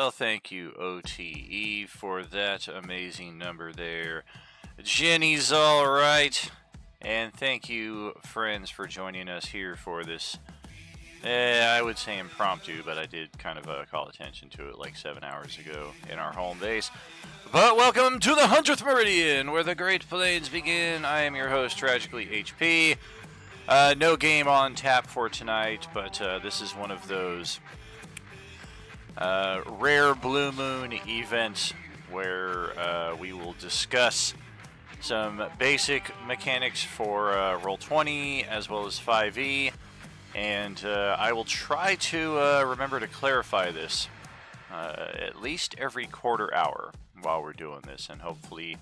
Well, thank you, OTE, for that amazing number there. Jenny's all right. And thank you, friends, for joining us here for this, I would say impromptu, but I did kind of call attention to it like 7 hours ago in our home base. But welcome to the 100th Meridian, where the Great Plains begin. I am your host, Tragically HP. No game on tap for tonight, but this is one of those rare blue moon events where we will discuss some basic mechanics for Roll20 as well as 5e, and I will try to remember to clarify this at least every quarter hour while we're doing this, and hopefully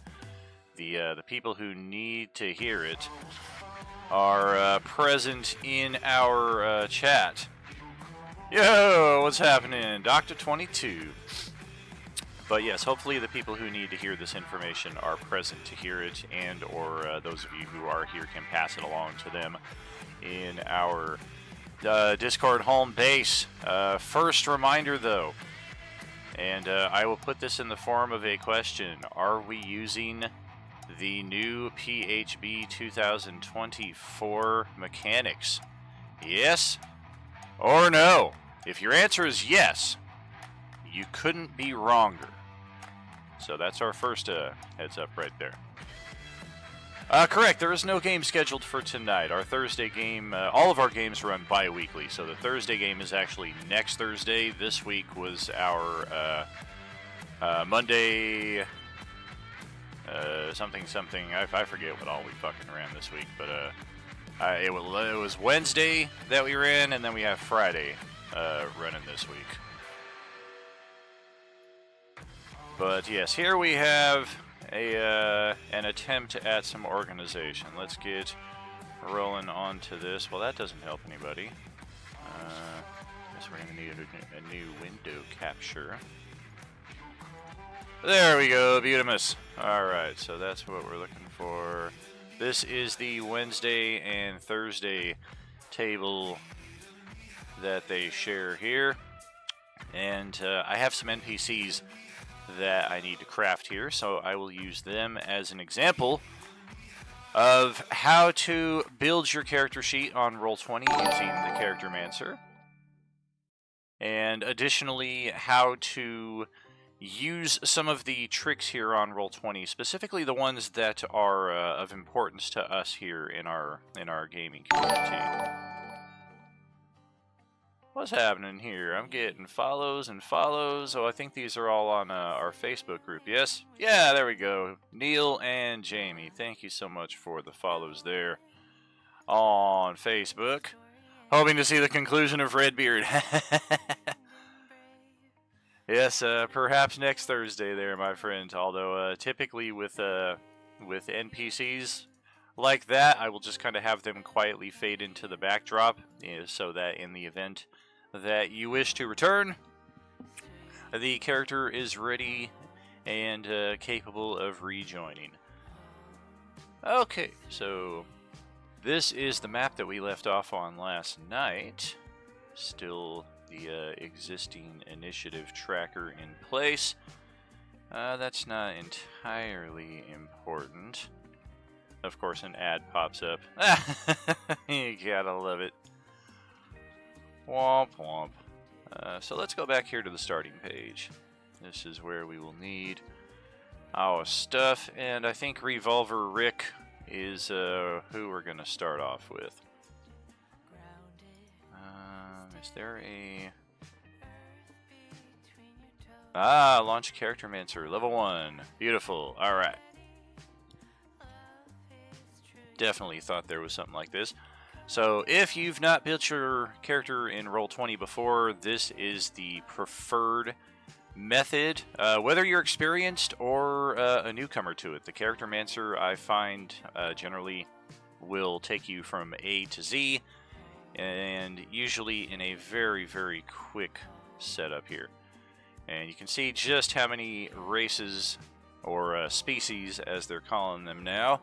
the people who need to hear it are present in our chat. Yo, what's happening? Dr. 22. But yes, hopefully the people who need to hear this information are present to hear it, and or those of you who are here can pass it along to them in our Discord home base. First reminder though, and I will put this in the form of a question: are we using the new PHB 2024 mechanics? Yes or no? If your answer is yes, you couldn't be wronger. So that's our first heads up right there. Correct, there is no game scheduled for tonight. Our Thursday game, all of our games run bi-weekly, so the Thursday game is actually next Thursday. This week was our Monday something. I forget what all we fucking ran this week, but it was Wednesday that we ran, and then we have Friday running this week. But yes, here we have an attempt at some organization. Let's get rolling onto this. Well, that doesn't help anybody. Guess we're going to need a new window capture. There we go, beautimus. Alright, so that's what we're looking for. This is the Wednesday and Thursday table that they share here. And I have some NPCs that I need to craft here, so I will use them as an example of how to build your character sheet on Roll20 using the Character Mancer, and additionally how to use some of the tricks here on Roll20, specifically the ones that are of importance to us here in our gaming community. What's happening here? I'm getting follows and follows. Oh, I think these are all on our Facebook group, yes? Yeah, there we go. Neil and Jamie, thank you so much for the follows there on Facebook. Hoping to see the conclusion of Redbeard. Yes, perhaps next Thursday there, my friend. Although, typically with NPCs like that, I will just kind of have them quietly fade into the backdrop, so that in the event that you wish to return, the character is ready and capable of rejoining. Okay, so this is the map that we left off on last night. Still the existing initiative tracker in place. That's not entirely important. Of course, an ad pops up. You gotta love it. Womp womp. So let's go back here to the starting page. This is where we will need our stuff, and I think Revolver Rick is who we're gonna start off with. Is there a... launch Character Mancer, level 1. Beautiful, alright. Definitely thought there was something like this. So, if you've not built your character in Roll20 before, this is the preferred method. Whether you're experienced or a newcomer to it, the Character Mancer, I find, generally will take you from A to Z, and usually in a very, very quick setup here. And you can see just how many races, or species as they're calling them now.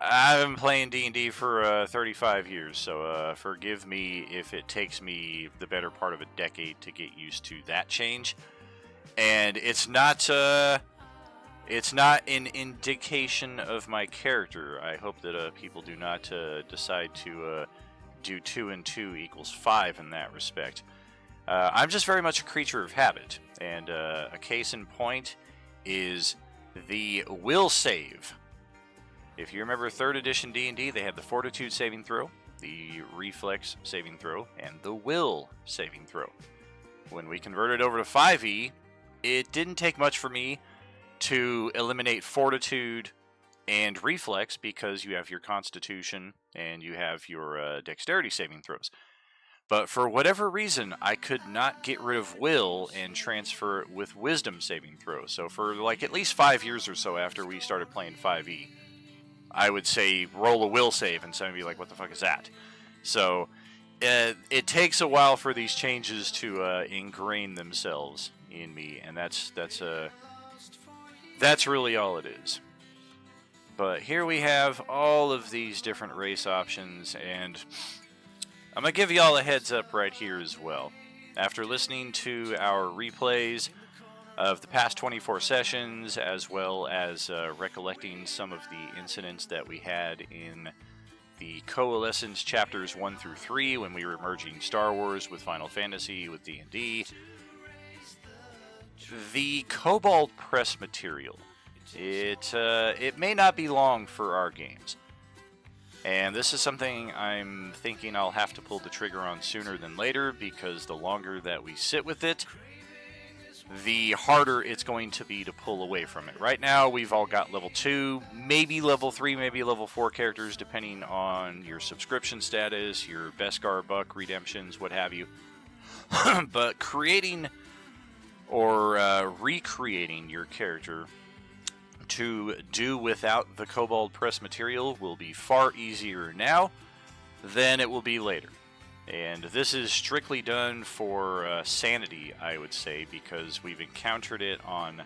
I've been playing D&D for 35 years, so forgive me if it takes me the better part of a decade to get used to that change. And it's not an indication of my character. I hope that people do not decide to do 2 and 2 equals 5 in that respect. I'm just very much a creature of habit, and a case in point is the will save. If you remember 3rd edition D&D, they had the Fortitude saving throw, the Reflex saving throw, and the Will saving throw. When we converted over to 5e, it didn't take much for me to eliminate Fortitude and Reflex because you have your Constitution and you have your Dexterity saving throws. But for whatever reason, I could not get rid of Will and transfer it with Wisdom saving throws. So for like at least 5 years or so after we started playing 5e, I would say roll a Will save, and somebody would be like, what the fuck is that? So it takes a while for these changes to ingrain themselves in me, and that's really all it is. But here we have all of these different race options, and I'm going to give y'all a heads up right here as well. After listening to our replays of the past 24 sessions, as well as recollecting some of the incidents that we had in the Coalescence chapters 1 through 3 when we were merging Star Wars with Final Fantasy with D&D, the Cobalt Press material, it may not be long for our games. And this is something I'm thinking I'll have to pull the trigger on sooner than later, because the longer that we sit with it, the harder it's going to be to pull away from it. Right now, we've all got level 2, maybe level 3, maybe level 4 characters, depending on your subscription status, your Beskar Buck redemptions, what have you. But creating or recreating your character to do without the Cobalt Press material will be far easier now than it will be later. And this is strictly done for sanity, I would say, because we've encountered it on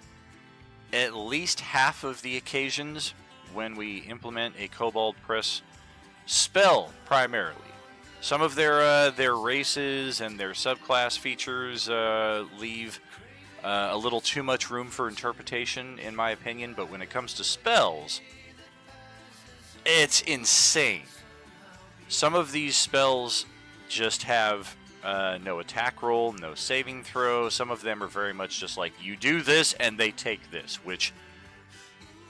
at least half of the occasions when we implement a Cobalt Press spell primarily. Some of their races and their subclass features leave a little too much room for interpretation, in my opinion, but when it comes to spells, it's insane. Some of these spells just have no attack roll, no saving throw. Some of them are very much just like, you do this and they take this, which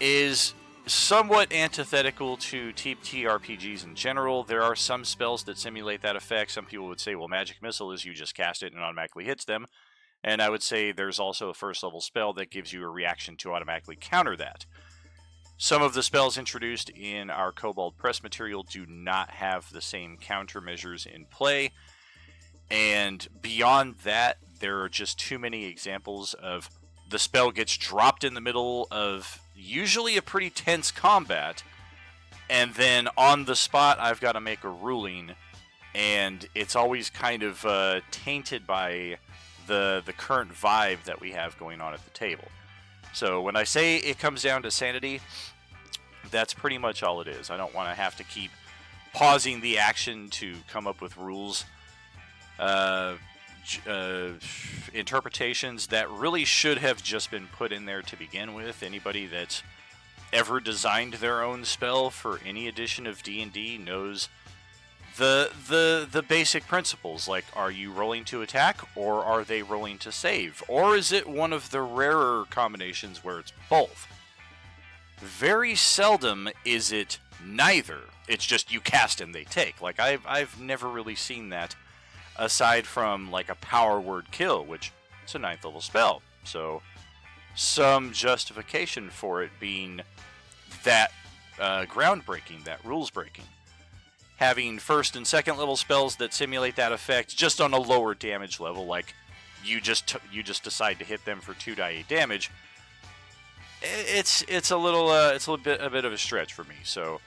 is somewhat antithetical to TRPGs in general. There are some spells that simulate that effect. Some people would say, well, Magic Missile is you just cast it and it automatically hits them. And I would say there's also a first level spell that gives you a reaction to automatically counter that. Some of the spells introduced in our Cobalt Press material do not have the same countermeasures in play. And beyond that, there are just too many examples of the spell gets dropped in the middle of usually a pretty tense combat, and then on the spot I've got to make a ruling, and it's always kind of tainted by the current vibe that we have going on at the table. So when I say it comes down to sanity, that's pretty much all it is. I don't want to have to keep pausing the action to come up with rules, interpretations that really should have just been put in there to begin with. Anybody that's ever designed their own spell for any edition of D&D knows the basic principles, like, are you rolling to attack, or are they rolling to save? Or is it one of the rarer combinations where it's both? Very seldom is it neither. It's just you cast and they take. Like, I've never really seen that, aside from, like, a power word kill, which it's a 9th level spell. So, some justification for it being that groundbreaking, that rules breaking. Having 1st and 2nd level spells that simulate that effect just on a lower damage level, like you just decide to hit them for 2d8 damage. It's a bit of a stretch for me. So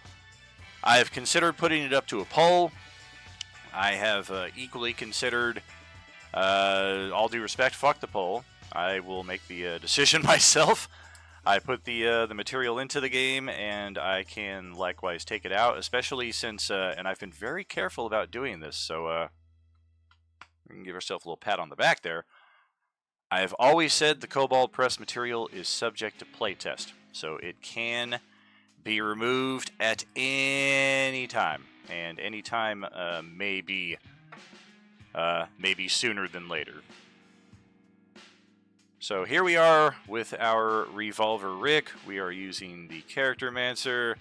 I have considered putting it up to a poll. I have equally considered, all due respect, fuck the poll. I will make the decision myself. I put the material into the game, and I can likewise take it out, especially since, and I've been very careful about doing this, so we can give ourselves a little pat on the back there. I've always said the Cobalt Press material is subject to playtest, so it can be removed at any time, and any time maybe sooner than later. So here we are with our Revolver Rick. We are using the Charactermancer.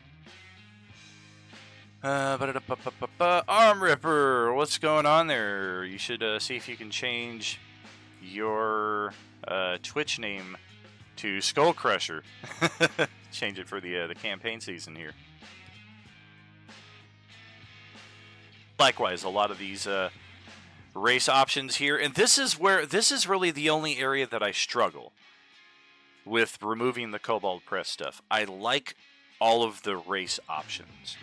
Arm Ripper, what's going on there? You should see if you can change your Twitch name to Skull Crusher. Change it for the campaign season here. Likewise, a lot of these race options here, and this is really the only area that I struggle with removing the Cobalt Press stuff. I like all of the race options,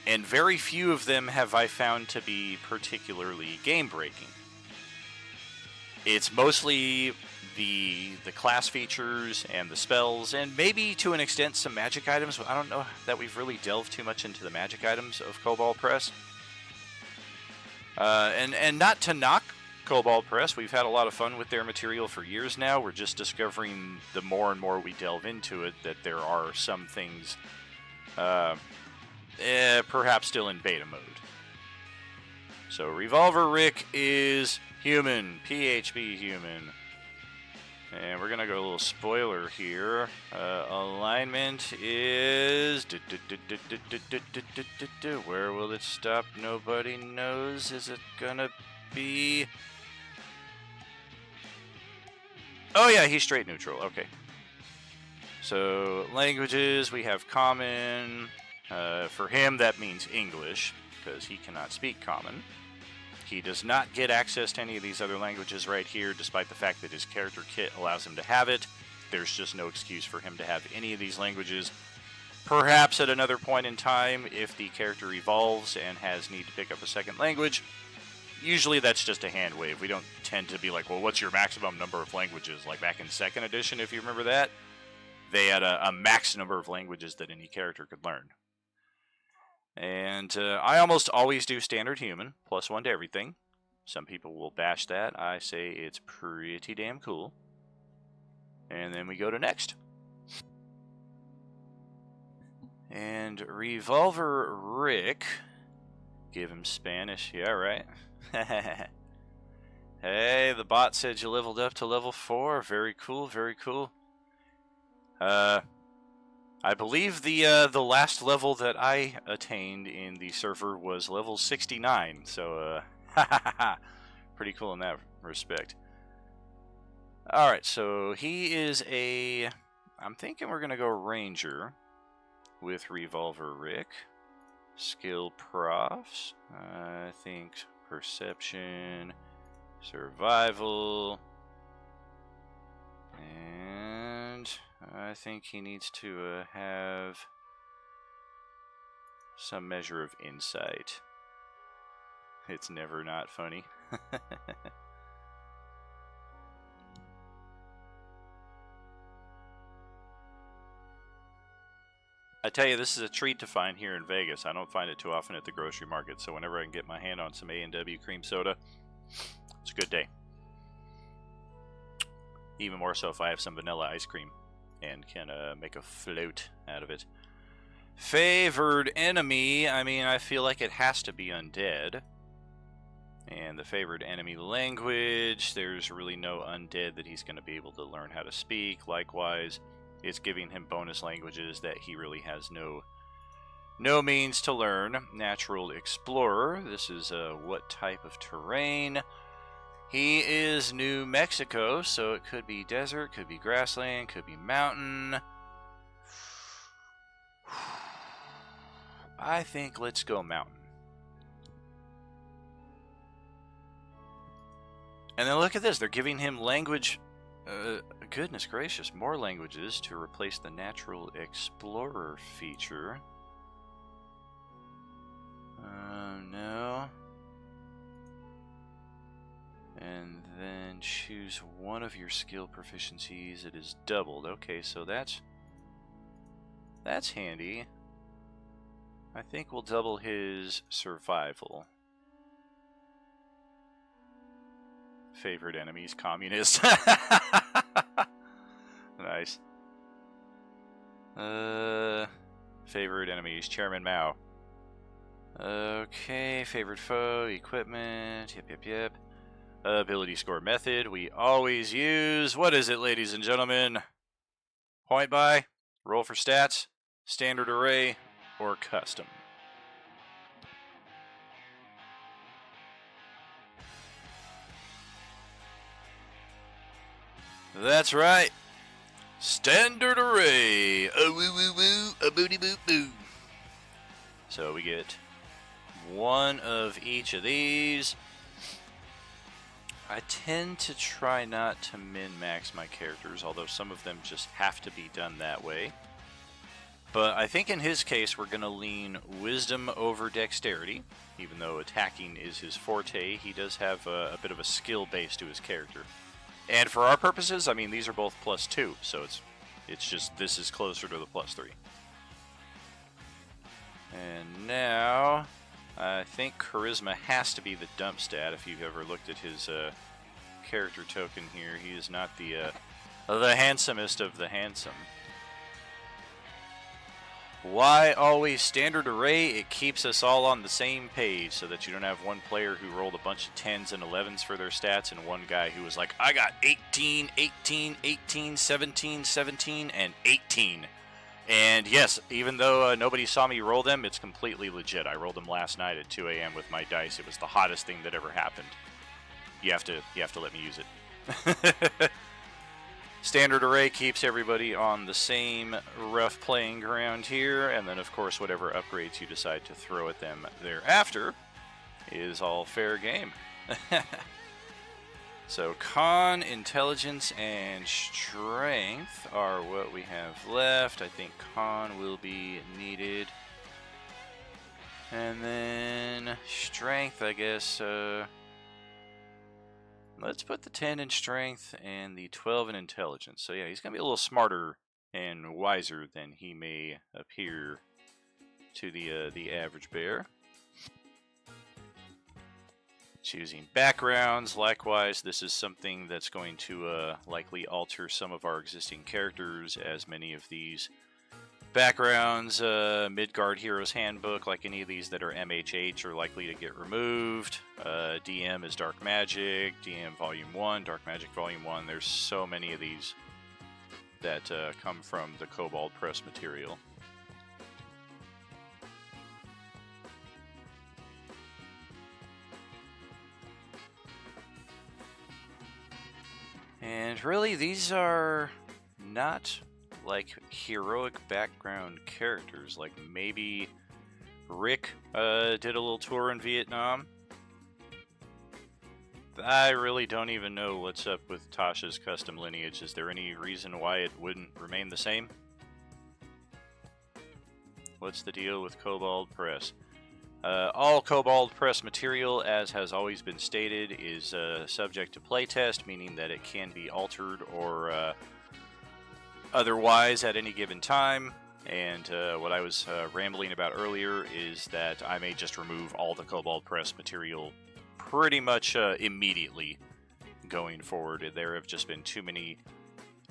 and very few of them have I found to be particularly game-breaking. It's mostly the class features and the spells, and maybe to an extent some magic items, but I don't know that we've really delved too much into the magic items of Cobalt Press. And not to knock Cobalt Press, we've had a lot of fun with their material for years now. We're just discovering the more and more we delve into it that there are some things perhaps still in beta mode. So Revolver Rick is human, PHB human. And we're going to go a little spoiler here. Alignment is... Where will it stop? Nobody knows. Is it going to be... Oh yeah, he's straight neutral. Okay. So, languages, we have Common. For him, that means English, because he cannot speak Common. He does not get access to any of these other languages right here, despite the fact that his character kit allows him to have it. There's just no excuse for him to have any of these languages. Perhaps at another point in time, if the character evolves and has need to pick up a second language, usually that's just a hand wave. We don't tend to be like, well, what's your maximum number of languages? Like back in 2nd edition, if you remember that, they had a max number of languages that any character could learn. And I almost always do standard human, +1 to everything. Some people will bash that. I say it's pretty damn cool. And then we go to next. And Revolver Rick. Give him Spanish. Yeah, right. Hey, the bot said you leveled up to level 4. Very cool, very cool. I believe the last level that I attained in the server was level 69, so pretty cool in that respect. Alright, so he is a... I'm thinking we're going to go Ranger with Revolver Rick. Skill profs. I think Perception, Survival, and I think he needs to have some measure of insight. It's never not funny. I tell you, this is a treat to find here in Vegas. I don't find it too often at the grocery market, so whenever I can get my hand on some A&W cream soda, it's a good day. Even more so if I have some vanilla ice cream and can make a float out of it. Favored enemy, I mean, I feel like it has to be undead. And the favored enemy language, there's really no undead that he's going to be able to learn how to speak. Likewise, it's giving him bonus languages that he really has no means to learn. Natural Explorer, this is what type of terrain? He is New Mexico, so it could be desert, could be grassland, could be mountain. I think let's go mountain. And then look at this, they're giving him language, goodness gracious, more languages to replace the Natural Explorer feature. No. And then choose one of your skill proficiencies. It is doubled. Okay, so that's handy. I think we'll double his survival. Favorite enemies, communist. Nice. Favorite enemies, Chairman Mao. Okay, favorite foe, equipment, yep. Ability score method, we always use, what is it, ladies and gentlemen? Point buy, roll for stats, standard array, or custom. That's right. Standard array. A woo woo woo, a booty boop boo. So we get one of each of these. I tend to try not to min-max my characters, although some of them just have to be done that way. But I think in his case we're going to lean wisdom over dexterity. Even though attacking is his forte, he does have a bit of a skill base to his character. And for our purposes, I mean, these are both +2, so it's just this is closer to the +3. And now, I think Charisma has to be the dump stat. If you've ever looked at his character token here, he is not the handsomest of the handsome. Why always standard array? It keeps us all on the same page so that you don't have one player who rolled a bunch of 10s and 11s for their stats and one guy who was like, I got 18, 18, 18, 17, 17, and 18. And yes, even though nobody saw me roll them, it's completely legit. I rolled them last night at 2 a.m. with my dice. It was the hottest thing that ever happened. You have to let me use it. Standard array keeps everybody on the same rough playing ground here, and then of course whatever upgrades you decide to throw at them thereafter is all fair game. So con, intelligence, and strength are what we have left. I think con will be needed. And then strength, I guess, let's put the 10 in strength and the 12 in intelligence. So yeah, he's going to be a little smarter and wiser than he may appear to the average bear. Choosing backgrounds, likewise, this is something that's going to likely alter some of our existing characters, as many of these backgrounds, Midgard Hero's Handbook, like any of these that are MHH, are likely to get removed. DM is Dark Magic, DM Volume 1, Dark Magic Volume 1. There's so many of these that come from the Kobold Press material. And really, these are not like heroic background characters. Like maybe Rick did a little tour in Vietnam. I really don't even know what's up with Tasha's custom lineage. Is there any reason why it wouldn't remain the same? What's the deal with Kobold Press? All Kobold Press material, as has always been stated, is subject to playtest, meaning that it can be altered or otherwise at any given time. And what I was rambling about earlier is that I may just remove all the Kobold Press material pretty much immediately going forward. There have just been too many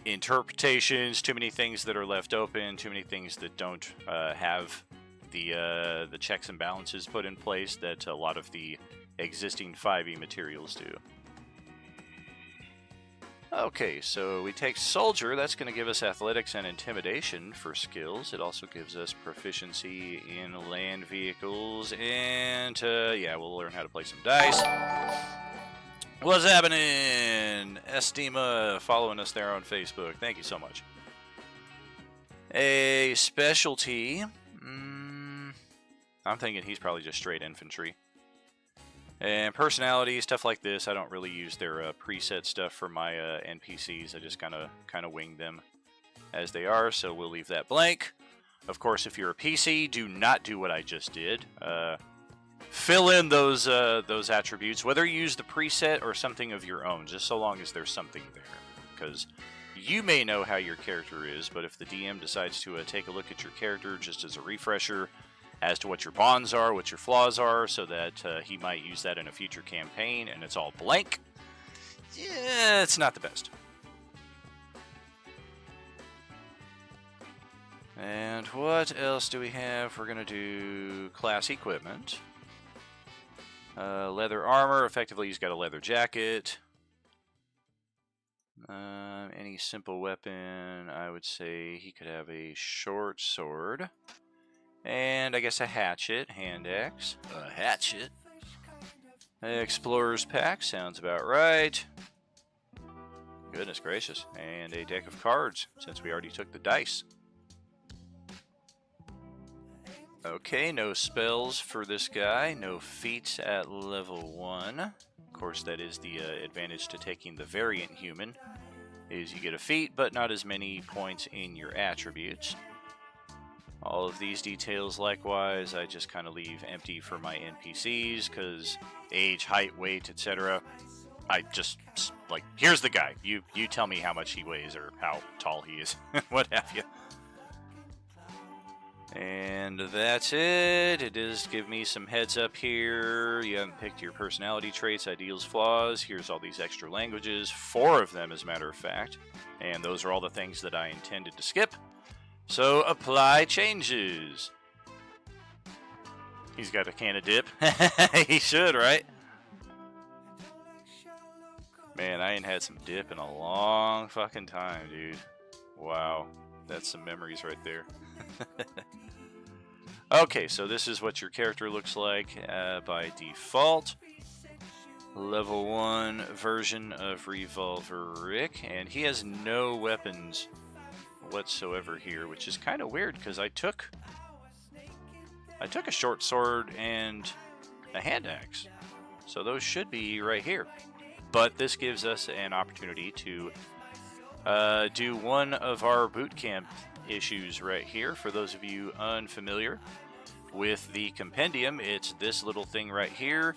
interpretations, too many things that are left open, too many things that don't have the checks and balances put in place that a lot of the existing 5e materials do. Okay, so we take Soldier. That's going to give us Athletics and Intimidation for skills. It also gives us Proficiency in Land Vehicles, and yeah, we'll learn how to play some dice. What's happening? Estima following us there on Facebook. Thank you so much. A specialty. I'm thinking he's probably just straight infantry. And personality, stuff like this, I don't really use their preset stuff for my NPCs. I just kind of wing them as they are, so we'll leave that blank. Of course, if you're a PC, do not do what I just did. Fill in those attributes, whether you use the preset or something of your own, just so long as there's something there. Because you may know how your character is, but if the DM decides to take a look at your character just as a refresher, as to what your bonds are, what your flaws are, so that he might use that in a future campaign, and it's all blank, yeah, it's not the best. And what else do we have? We're going to do class equipment. Leather armor. Effectively, he's got a leather jacket. Any simple weapon, I would say he could have a short sword. And I guess a hatchet, hand axe. A hatchet. Explorer's pack, sounds about right. Goodness gracious. And a deck of cards, since we already took the dice. Okay, no spells for this guy. No feats at level 1. Of course, that is the advantage to taking the variant human, is you get a feat, but not as many points in your attributes. All of these details, likewise, I just kind of leave empty for my NPCs, because age, height, weight, etc. I just, like, here's the guy. You tell me how much he weighs or how tall he is, what have you. And that's it. It does give me some heads up here. You haven't picked your personality traits, ideals, flaws. Here's all these extra languages. 4 of them, as a matter of fact. And those are all the things that I intended to skip. So, apply changes. He's got a can of dip. He should, right? Man, I ain't had some dip in a long fucking time, dude. Wow. That's some memories right there. Okay, so this is what your character looks like by default. Level 1 version of Revolver Rick, and he has no weapons whatsoever here, which is kind of weird because I took a short sword and a hand axe, so those should be right here. But this gives us an opportunity to do one of our bootcamp issues right here. For those of you unfamiliar with the compendium, it's this little thing right here.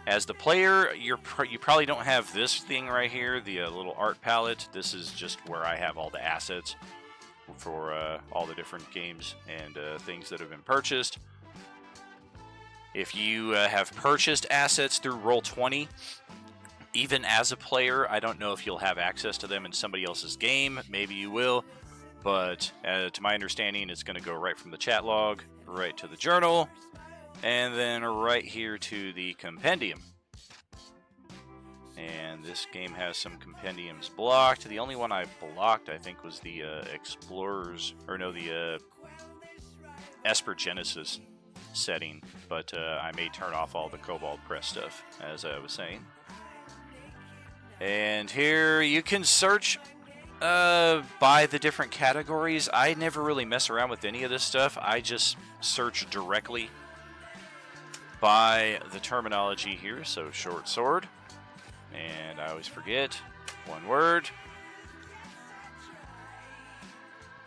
As the player, you probably don't have this thing right here, the little art palette. This is just where I have all the assets for all the different games and things that have been purchased. If you have purchased assets through roll20, even as a player, I don't know if you'll have access to them in somebody else's game. Maybe you will. But to my understanding, it's going to go right from the chat log, right to the journal, and then right here to the compendium. And this game has some compendiums blocked. The only one I blocked, I think, was the Explorers, or no, the Esper Genesis setting. But I may turn off all the Cobalt Press stuff, as I was saying. And here you can search by the different categories. I never really mess around with any of this stuff. I just search directly by the terminology here. So short sword, and I always forget one word.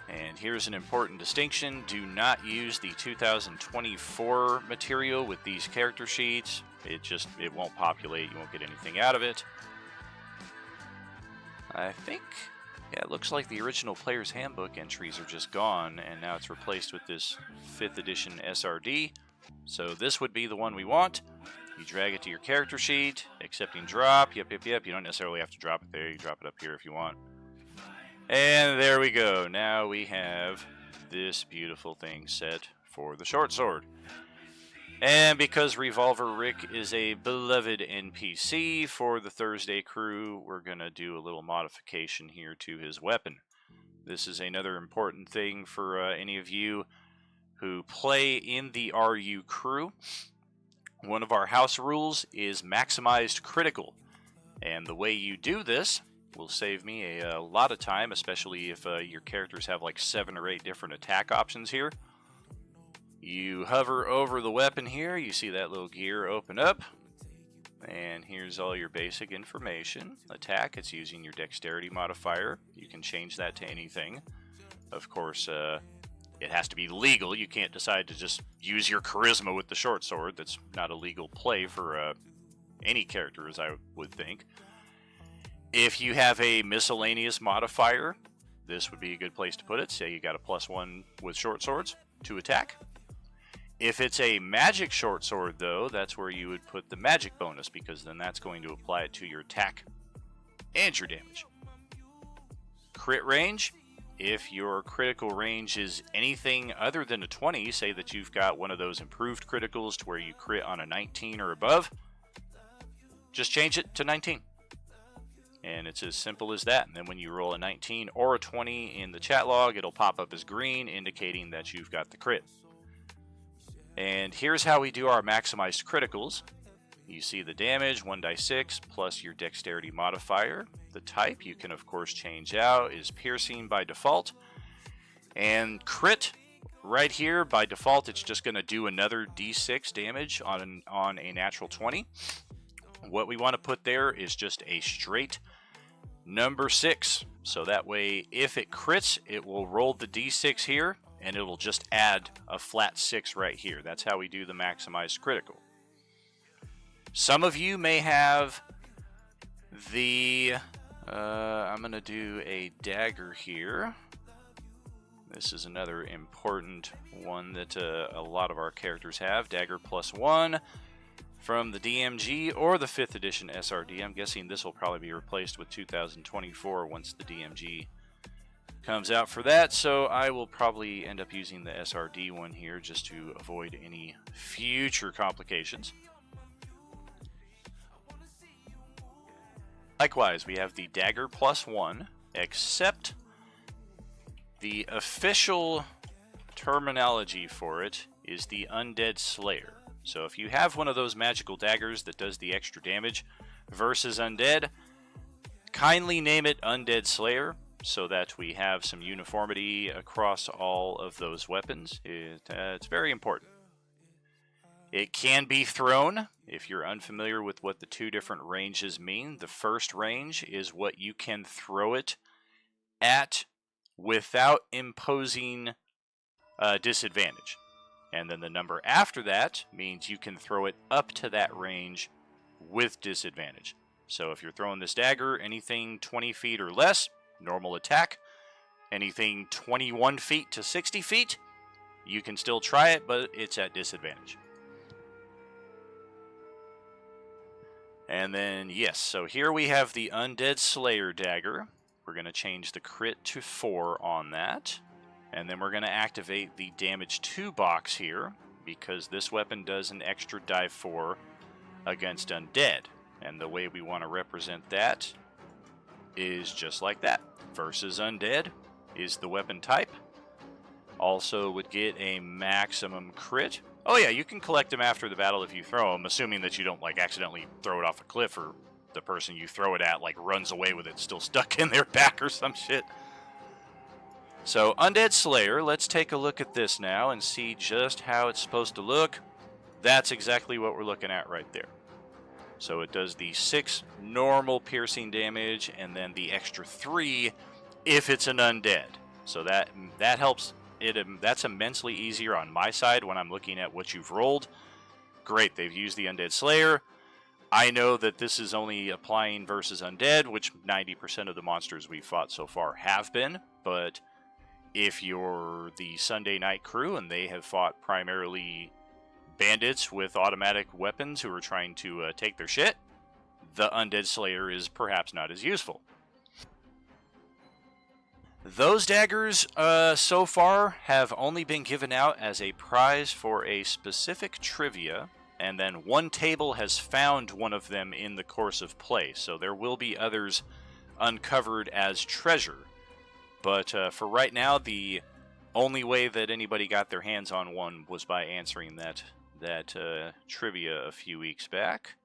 And here's an important distinction: do not use the 2024 material with these character sheets. It won't populate. You won't get anything out of it. I think, yeah, it looks like the original Player's Handbook entries are just gone, and now it's replaced with this 5th edition SRD. So this would be the one we want. You drag it to your character sheet, accepting drop, yep. You don't necessarily have to drop it there, you drop it up here if you want. And there we go. Now we have this beautiful thing set for the short sword. And because Revolver Rick is a beloved NPC for the Thursday crew, we're going to do a little modification here to his weapon. This is another important thing for any of you who play in the RU crew. One of our house rules is maximized critical. And the way you do this will save me a lot of time, especially if your characters have like 7 or 8 different attack options here. You hover over the weapon here, you see that little gear open up, and here's all your basic information. Attack, it's using your dexterity modifier. You can change that to anything. Of course, it has to be legal. You can't decide to just use your charisma with the short sword. That's not a legal play for any character, as I would think. If you have a miscellaneous modifier, this would be a good place to put it. Say you got a +1 with short swords to attack. If it's a magic short sword, though, that's where you would put the magic bonus, because then that's going to apply it to your attack and your damage. Crit range, if your critical range is anything other than a 20, say that you've got one of those improved criticals to where you crit on a 19 or above, just change it to 19. And it's as simple as that. And then when you roll a 19 or a 20 in the chat log, it'll pop up as green, indicating that you've got the crit. And here's how we do our maximized criticals. You see the damage, 1d6 plus your dexterity modifier. The type you can of course change out is piercing by default. And crit, right here by default, it's just going to do another d6 damage on a natural 20. What we want to put there is just a straight number 6. So that way, if it crits, it will roll the d6 here, and it will just add a flat 6 right here. That's how we do the maximized critical. Some of you may have the... I'm going to do a dagger here. This is another important one that a lot of our characters have. Dagger +1 from the DMG or the 5th edition SRD. I'm guessing this will probably be replaced with 2024 once the DMG comes out for that. So I will probably end up using the SRD one here just to avoid any future complications. Likewise, we have the Dagger +1, except the official terminology for it is the Undead Slayer. So if you have one of those magical daggers that does the extra damage versus undead, kindly name it Undead Slayer so that we have some uniformity across all of those weapons. It's very important. It can be thrown. If you're unfamiliar with what the two different ranges mean, the first range is what you can throw it at without imposing disadvantage. And then the number after that means you can throw it up to that range with disadvantage. So if you're throwing this dagger, anything 20 feet or less, normal attack. Anything 21 feet to 60 feet, you can still try it, but it's at disadvantage. And then, yes, so here we have the Undead Slayer dagger. We're going to change the crit to 4 on that. And then we're going to activate the damage 2 box here, because this weapon does an extra die 4 against undead. And the way we want to represent that is just like that. Versus undead is the weapon type. Also would get a maximum crit. Oh yeah, you can collect them after the battle if you throw them, assuming that you don't like accidentally throw it off a cliff or the person you throw it at like runs away with it still stuck in their back or some shit. So Undead Slayer, let's take a look at this now and see just how it's supposed to look. That's exactly what we're looking at right there. So it does the 6 normal piercing damage and then the extra 3 if it's an undead. So that helps. That's immensely easier on my side when I'm looking at what you've rolled. Great, they've used the Undead Slayer. I know that this is only applying versus undead, which 90% of the monsters we've fought so far have been. But if you're the Sunday Night crew and they have fought primarily bandits with automatic weapons who are trying to take their shit, the Undead Slayer is perhaps not as useful. Those daggers so far have only been given out as a prize for a specific trivia, and then one table has found one of them in the course of play, so there will be others uncovered as treasure. But for right now, the only way that anybody got their hands on one was by answering that trivia a few weeks back.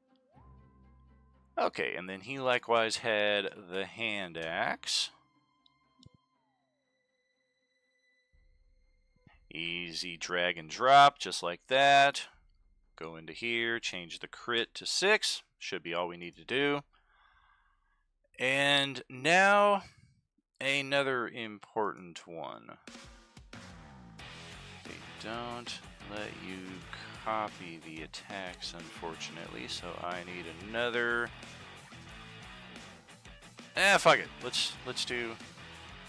Okay, and then he likewise had the hand axe. Easy drag and drop, just like that. Go into here, change the crit to 6. Should be all we need to do. And now, another important one. They don't let you copy the attacks, unfortunately, so I need another. Fuck it. Let's do.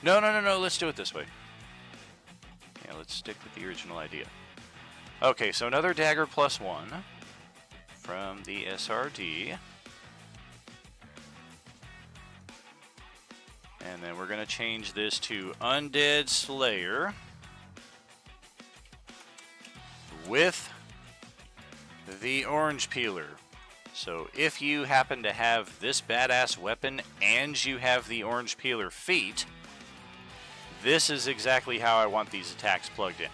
No. Let's do it this way. Yeah, let's stick with the original idea. Okay, so another dagger +1 from the SRD. And then we're going to change this to Undead Slayer with the orange peeler. So if you happen to have this badass weapon and you have the orange peeler feat, this is exactly how I want these attacks plugged in.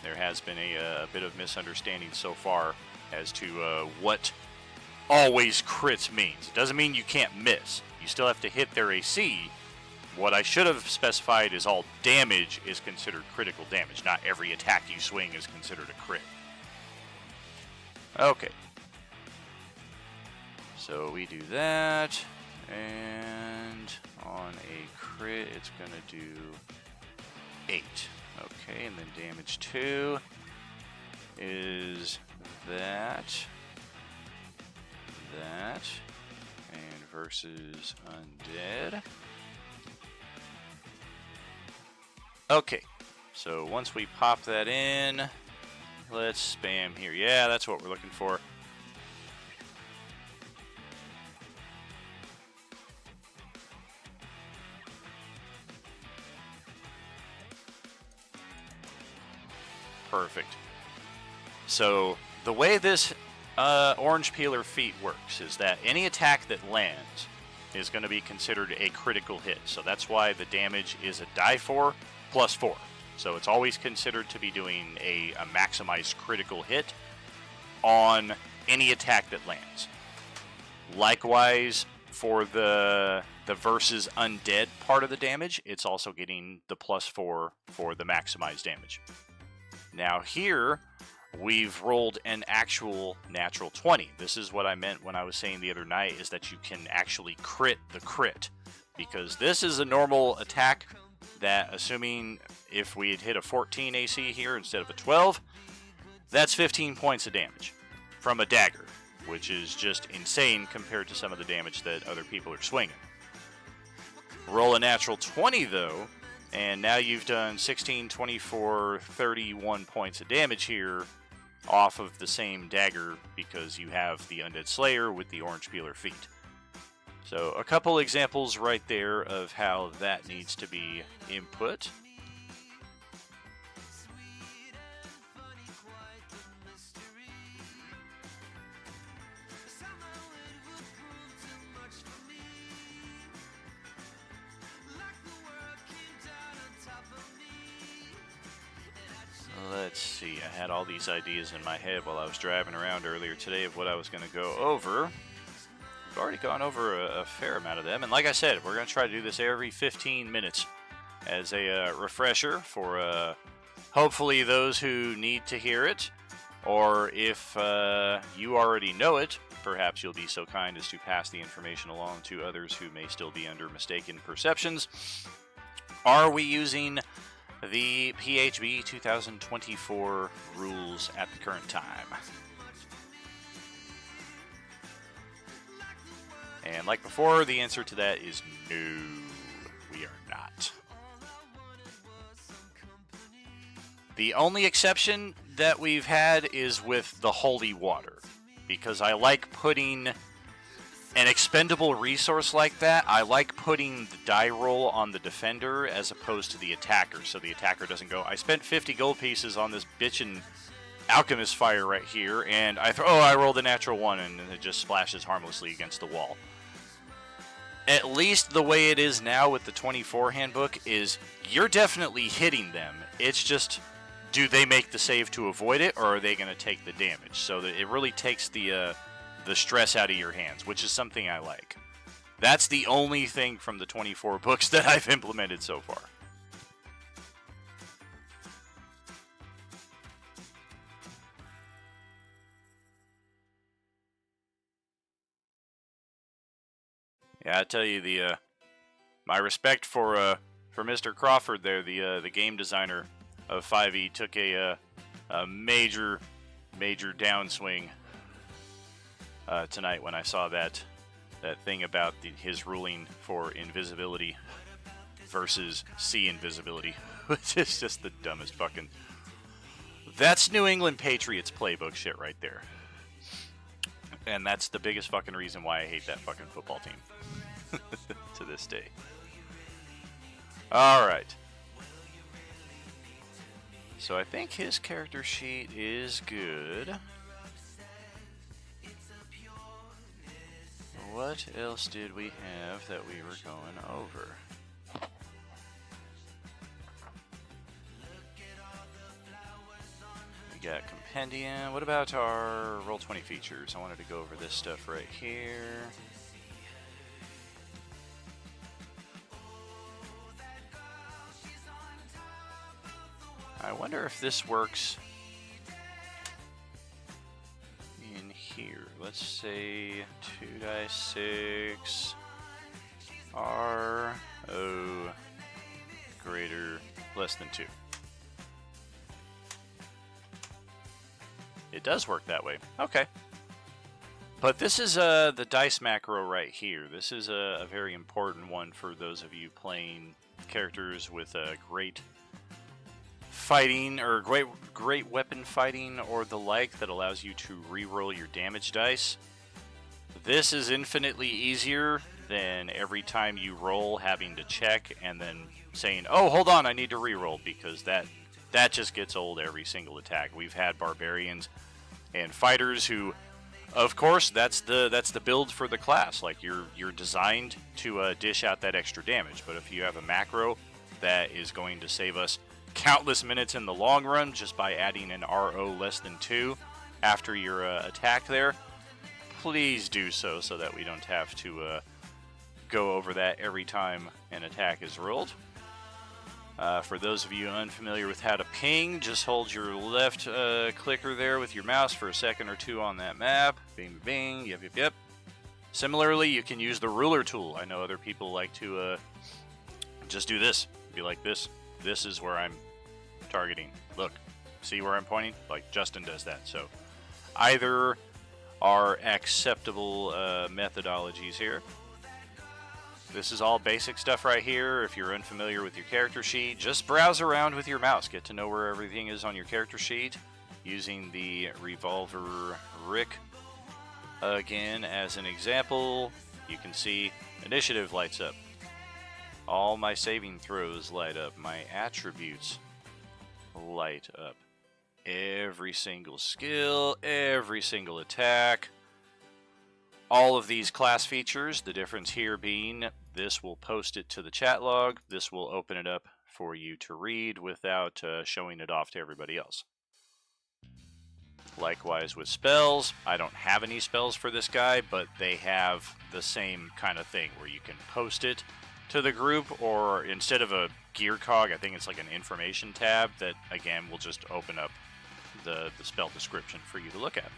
There has been a bit of misunderstanding so far as to what always crits means. It doesn't mean you can't miss. You still have to hit their AC. What I should have specified is all damage is considered critical damage. Not every attack you swing is considered a crit. Okay. So we do that, and on a crit it's going to do 8. Okay, and then damage 2 is that, and versus undead. Okay, so once we pop that in, let's spam here. Yeah, that's what we're looking for. Perfect. So the way this orange peeler feat works is that any attack that lands is going to be considered a critical hit. So that's why the damage is a die 4 plus 4. So it's always considered to be doing a maximized critical hit on any attack that lands. Likewise, for the versus undead part of the damage, it's also getting the plus 4 for the maximized damage. Now here, we've rolled an actual natural 20. This is what I meant when I was saying the other night, is that you can actually crit the crit. Because this is a normal attack that, assuming if we had hit a 14 AC here instead of a 12, that's 15 points of damage from a dagger, which is just insane compared to some of the damage that other people are swinging. Roll a natural 20 though, and now you've done 16, 24, 31 points of damage here off of the same dagger because you have the Undead Slayer with the orange peeler feat. So a couple examples right there of how that needs to be input. Let's see, I had all these ideas in my head while I was driving around earlier today of what I was going to go over. We've already gone over a fair amount of them, and like I said, we're going to try to do this every 15 minutes as a refresher for hopefully those who need to hear it, or if you already know it, perhaps you'll be so kind as to pass the information along to others who may still be under mistaken perceptions. Are we using the PHB 2024 rules at the current time? And like before, the answer to that is no, we are not. The only exception that we've had is with the holy water, because I like putting an expendable resource like that. I like putting the die roll on the defender as opposed to the attacker, so the attacker doesn't go, I spent 50 gold pieces on this bitchin' alchemist fire right here, and I rolled a natural 1, and it just splashes harmlessly against the wall. At least the way it is now with the 24 handbook is you're definitely hitting them. It's just, do they make the save to avoid it, or are they going to take the damage? So that it really takes the stress out of your hands, which is something I like. That's the only thing from the 24 books that I've implemented so far. Yeah, I tell you, my respect for Mr. Crawford there, the game designer of 5e, took a major downswing tonight when I saw that thing about his ruling for invisibility versus sea invisibility, which is just the dumbest fucking. That's New England Patriots playbook shit right there. And that's the biggest fucking reason why I hate that fucking football team to this day. All right. So I think his character sheet is good. What else did we have that we were going over? We got compendium. What about our roll20 features? I wanted to go over this stuff right here. I wonder if this works in here. Let's say 2 dice 6 R O greater less than 2. It does work that way. Okay. But this is the dice macro right here. This is a very important one for those of you playing characters with a great fighting or great weapon fighting or the like that allows you to reroll your damage dice. This is infinitely easier than every time you roll having to check and then saying, "Oh, hold on, I need to reroll," because that just gets old every single attack. We've had barbarians and fighters who, of course, that's the build for the class. Like you're designed to dish out that extra damage. But if you have a macro that is going to save us countless minutes in the long run just by adding an RO less than 2 after your attack there, please do so that we don't have to go over that every time an attack is rolled. For those of you unfamiliar with how to ping, just hold your left clicker there with your mouse for a second or two on that map. Bing, bing, yep. Similarly, you can use the ruler tool. I know other people like to just do this. Be like this. This is where I'm targeting. Look, see where I'm pointing? Like Justin does that. So either are acceptable methodologies here. This is all basic stuff right here. If you're unfamiliar with your character sheet, just browse around with your mouse. Get to know where everything is on your character sheet using the Revolver Rick. Again, as an example, you can see initiative lights up. All my saving throws light up. My attributes light up. Every single skill, every single attack. All of these class features, the difference here being this will post it to the chat log. This will open it up for you to read without showing it off to everybody else. Likewise with spells, I don't have any spells for this guy, but they have the same kind of thing where you can post it to the group, or instead of a gear cog, I think it's like an information tab that, again, will just open up the spell description for you to look at.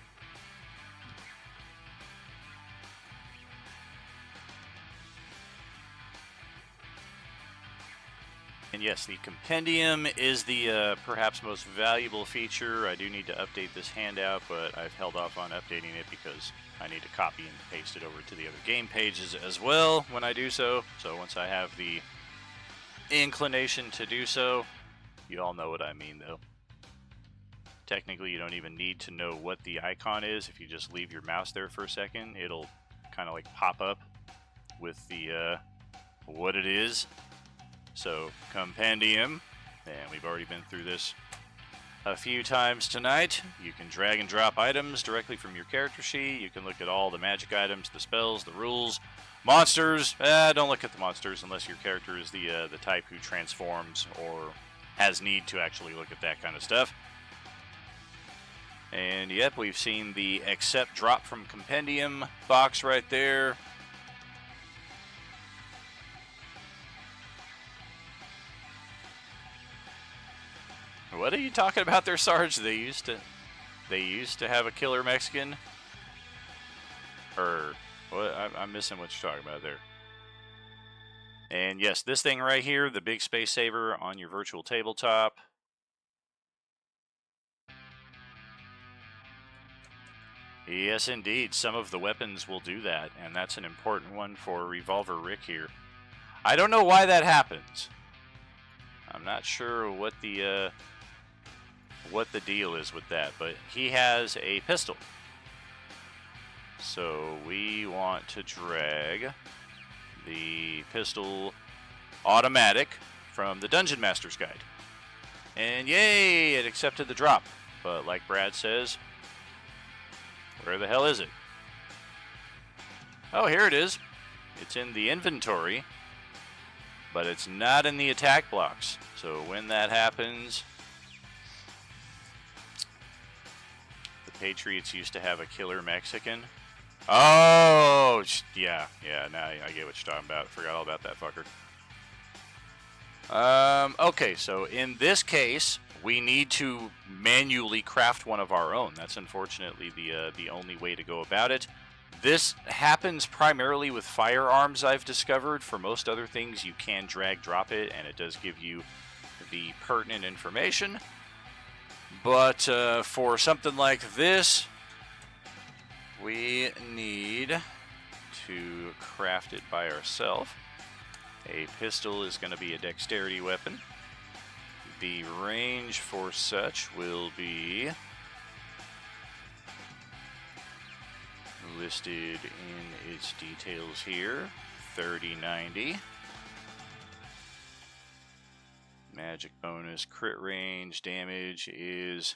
And yes, the compendium is the perhaps most valuable feature. I do need to update this handout, but I've held off on updating it because I need to copy and paste it over to the other game pages as well when I do so. So once I have the inclination to do so, you all know what I mean though. Technically, you don't even need to know what the icon is. If you just leave your mouse there for a second, it'll kind of like pop up with the what it is. So, compendium, and we've already been through this a few times tonight. You can drag and drop items directly from your character sheet. You can look at all the magic items, the spells, the rules, monsters. Don't look at the monsters unless your character is the type who transforms or has need to actually look at that kind of stuff. And yep, we've seen the accept drop from compendium box right there. What are you talking about there, Sarge? They used to have a killer Mexican? Or what? I'm missing what you're talking about there. And yes, this thing right here, the big space saver on your virtual tabletop. Yes, indeed. Some of the weapons will do that, and that's an important one for Revolver Rick here. I don't know why that happens. I'm not sure what the deal is with that, but he has a pistol. So we want to drag the pistol automatic from the Dungeon Master's Guide. And yay, it accepted the drop. But like Brad says, where the hell is it? Oh, here it is. It's in the inventory, but it's not in the attack blocks. So when that happens, the Patriots used to have a killer Mexican. Oh, yeah, now I get what you're talking about. Forgot all about that fucker. Okay, so in this case, we need to manually craft one of our own. That's unfortunately the only way to go about it. This happens primarily with firearms, I've discovered. For most other things, you can drag drop it, and it does give you the pertinent information. But for something like this, we need to craft it by ourselves. A pistol is going to be a dexterity weapon. The range for such will be listed in its details here. 30-90. Magic bonus, crit range, damage is...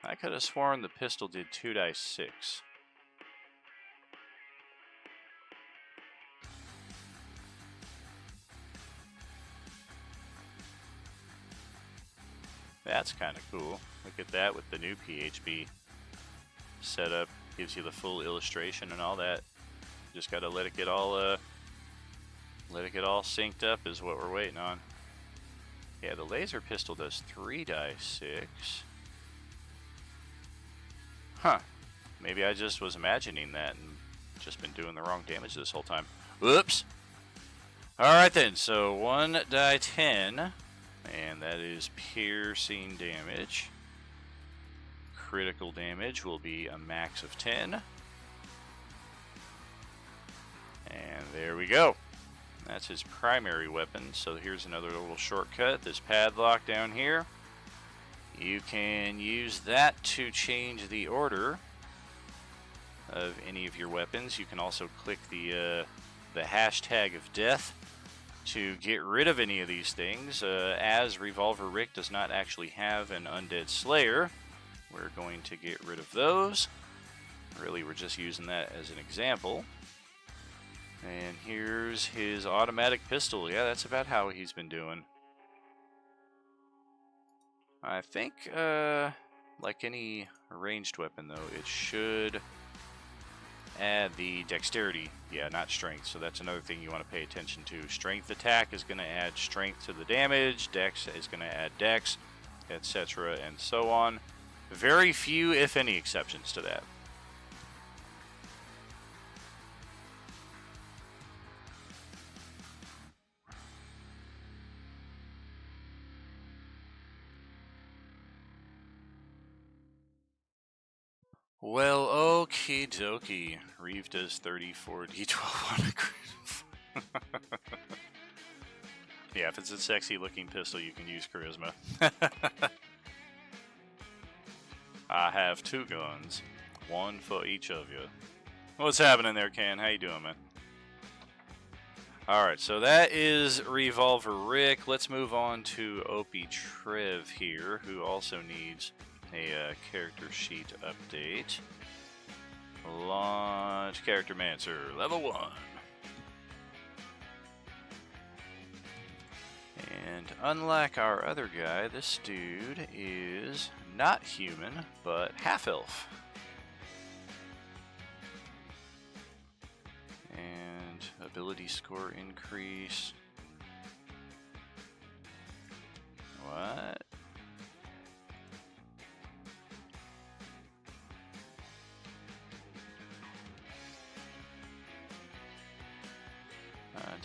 I could have sworn the pistol did 2 dice 6. That's kind of cool. Look at that with the new PHB setup. Gives you the full illustration and all that. Just gotta let it get all synced up is what we're waiting on. Yeah, the laser pistol does 3 dice 6. Huh. Maybe I just was imagining that and just been doing the wrong damage this whole time. Whoops. Alright then, so 1 die 10, and that is piercing damage. Critical damage will be a max of 10. And there we go. That's his primary weapon. So here's another little shortcut. This padlock down here. You can use that to change the order of any of your weapons. You can also click the hashtag of death to get rid of any of these things. As Revolver Rick does not actually have an Undead Slayer, we're going to get rid of those. Really, we're just using that as an example. And here's his automatic pistol. Yeah, that's about how he's been doing. I think, like any ranged weapon, though, it should add the dexterity. Yeah, not strength. So that's another thing you want to pay attention to. Strength attack is going to add strength to the damage. Dex is going to add dex, etc., and so on. Very few, if any, exceptions to that. Well, okie dokie. Reeve does 34 d12 on a crit. Yeah, if it's a sexy looking pistol, you can use charisma. I have 2 guns, 1 for each of you. What's happening there, Ken? How you doing, man? Alright, so that is Revolver Rick. Let's move on to Opie Trev here, who also needs a character sheet update. Launch Character Mancer, level 1. And unlike our other guy, this dude is not human, but half-elf. And ability score increase. What?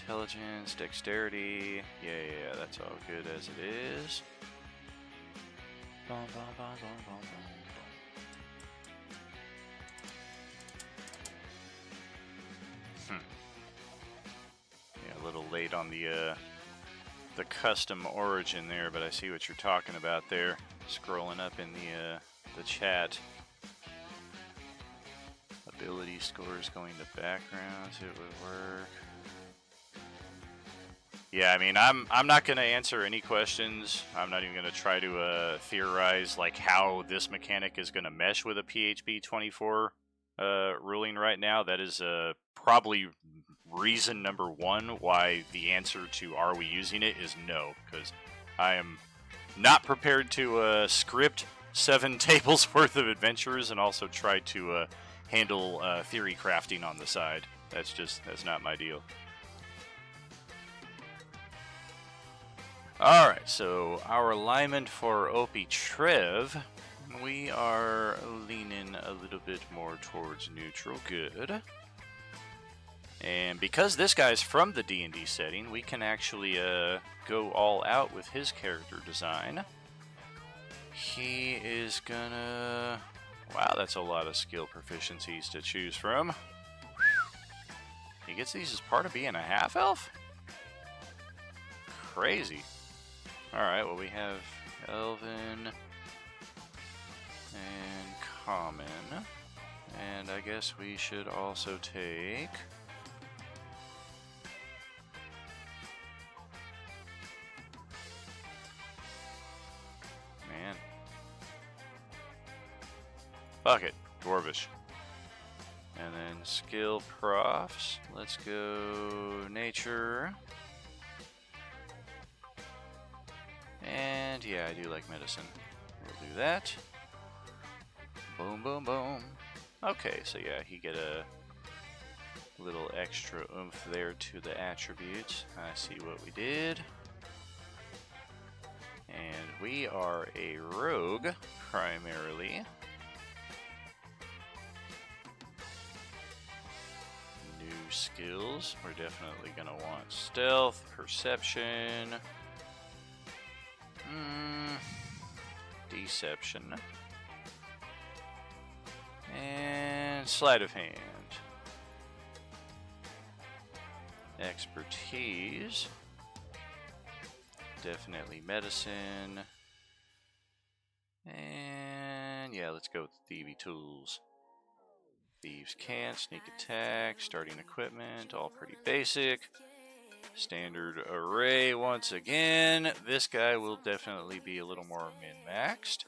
Intelligence, dexterity, yeah, that's all good as it is. Bum, bum, bum, bum, bum, bum. Yeah, a little late on the custom origin there, but I see what you're talking about there. Scrolling up in the chat. Ability scores going to backgrounds, it would work. Yeah, I mean, I'm not going to answer any questions. I'm not even going to try to theorize like how this mechanic is going to mesh with a PHB 24 ruling right now. That is probably reason number one why the answer to are we using it is no, because I am not prepared to script 7 tables worth of adventures and also try to handle theory crafting on the side. That's not my deal. Alright, so our alignment for Opie Trev, we are leaning a little bit more towards neutral. Good. And because this guy's from the D&D setting, we can actually go all out with his character design. He is gonna... Wow, that's a lot of skill proficiencies to choose from. He gets these as part of being a half-elf? Crazy. Alright, well we have Elven and Common. And I guess we should also take... Man. Fuck it. Dwarvish. And then skill profs. Let's go nature. And yeah, I do like medicine. We'll do that. Boom, boom, boom. Okay, so yeah, he get a little extra oomph there to the attributes. I see what we did. And we are a rogue, primarily. New skills. We're definitely going to want stealth, perception, deception, and sleight of hand. Expertise. Definitely medicine. And yeah, let's go with thievy tools. Thieves can't, sneak attack, starting equipment, all pretty basic. Standard array once again. This guy will definitely be a little more min-maxed.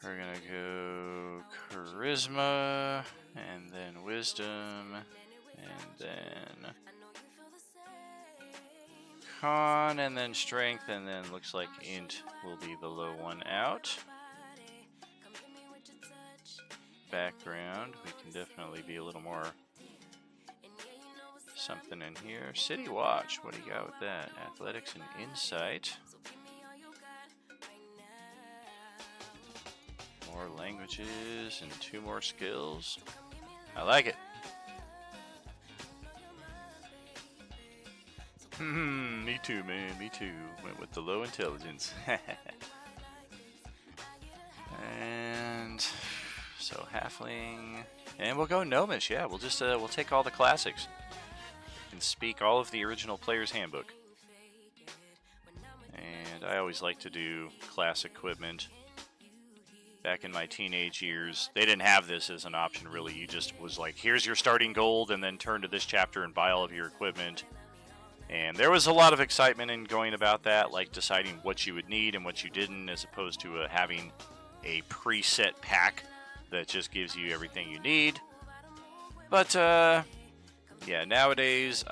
We're gonna go charisma, and then wisdom, and then con, and then strength, and then looks like int will be the low one out. Background, we can definitely be a little more something in here. City Watch, what do you got with that? Athletics and Insight. More languages and 2 more skills. I like it. Me too, man, me too. Went with the low intelligence. And so halfling, and we'll go gnomish. Yeah, we'll just we'll take all the classics and speak all of the original player's handbook. And I always like to do class equipment. Back in my teenage years, they didn't have this as an option really. You just was like, here's your starting gold, and then turn to this chapter and buy all of your equipment. And there was a lot of excitement in going about that, like deciding what you would need and what you didn't, as opposed to having a preset pack that just gives you everything you need. But yeah, nowadays,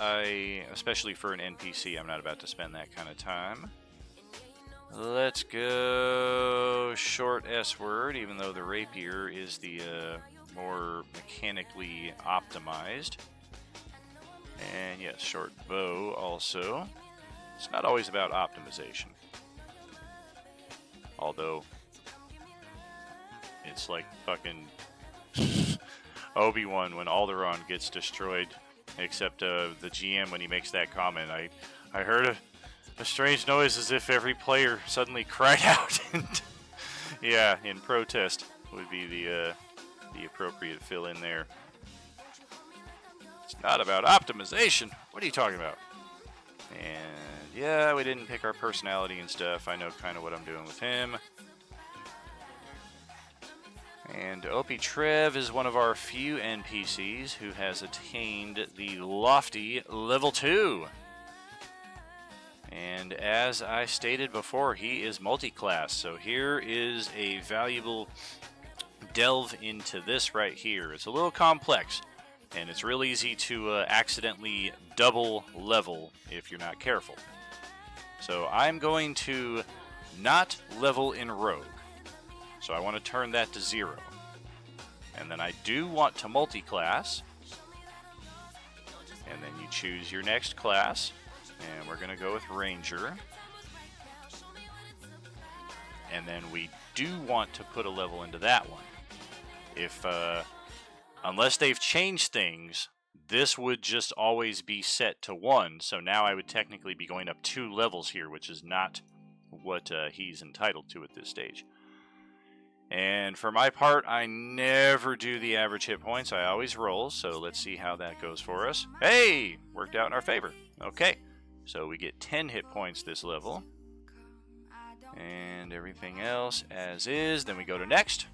especially for an NPC, I'm not about to spend that kind of time. Let's go short S word, even though the rapier is the more mechanically optimized. And yes, short bow also. It's not always about optimization. Although, it's like fucking Obi-Wan when Alderaan gets destroyed. Except the GM, when he makes that comment, I heard a strange noise as if every player suddenly cried out. And yeah, in protest would be the appropriate fill in there. It's not about optimization. What are you talking about? And yeah, we didn't pick our personality and stuff. I know kind of what I'm doing with him. And Opie Trev is one of our few NPCs who has attained the lofty level 2. And as I stated before, he is multi-class. So here is a valuable delve into this right here. It's a little complex, and it's real easy to accidentally double level if you're not careful. So I'm going to not level in Rogue. So I want to turn that to 0. And then I do want to multi-class. And then you choose your next class. And we're going to go with Ranger. And then we do want to put a level into that one. If, unless they've changed things, this would just always be set to 1. So now I would technically be going up 2 levels here, which is not what he's entitled to at this stage. And for my part, I never do the average hit points. I always roll, so let's see how that goes for us. Hey! Worked out in our favor. Okay, so we get 10 hit points this level. And everything else as is. Then we go to next.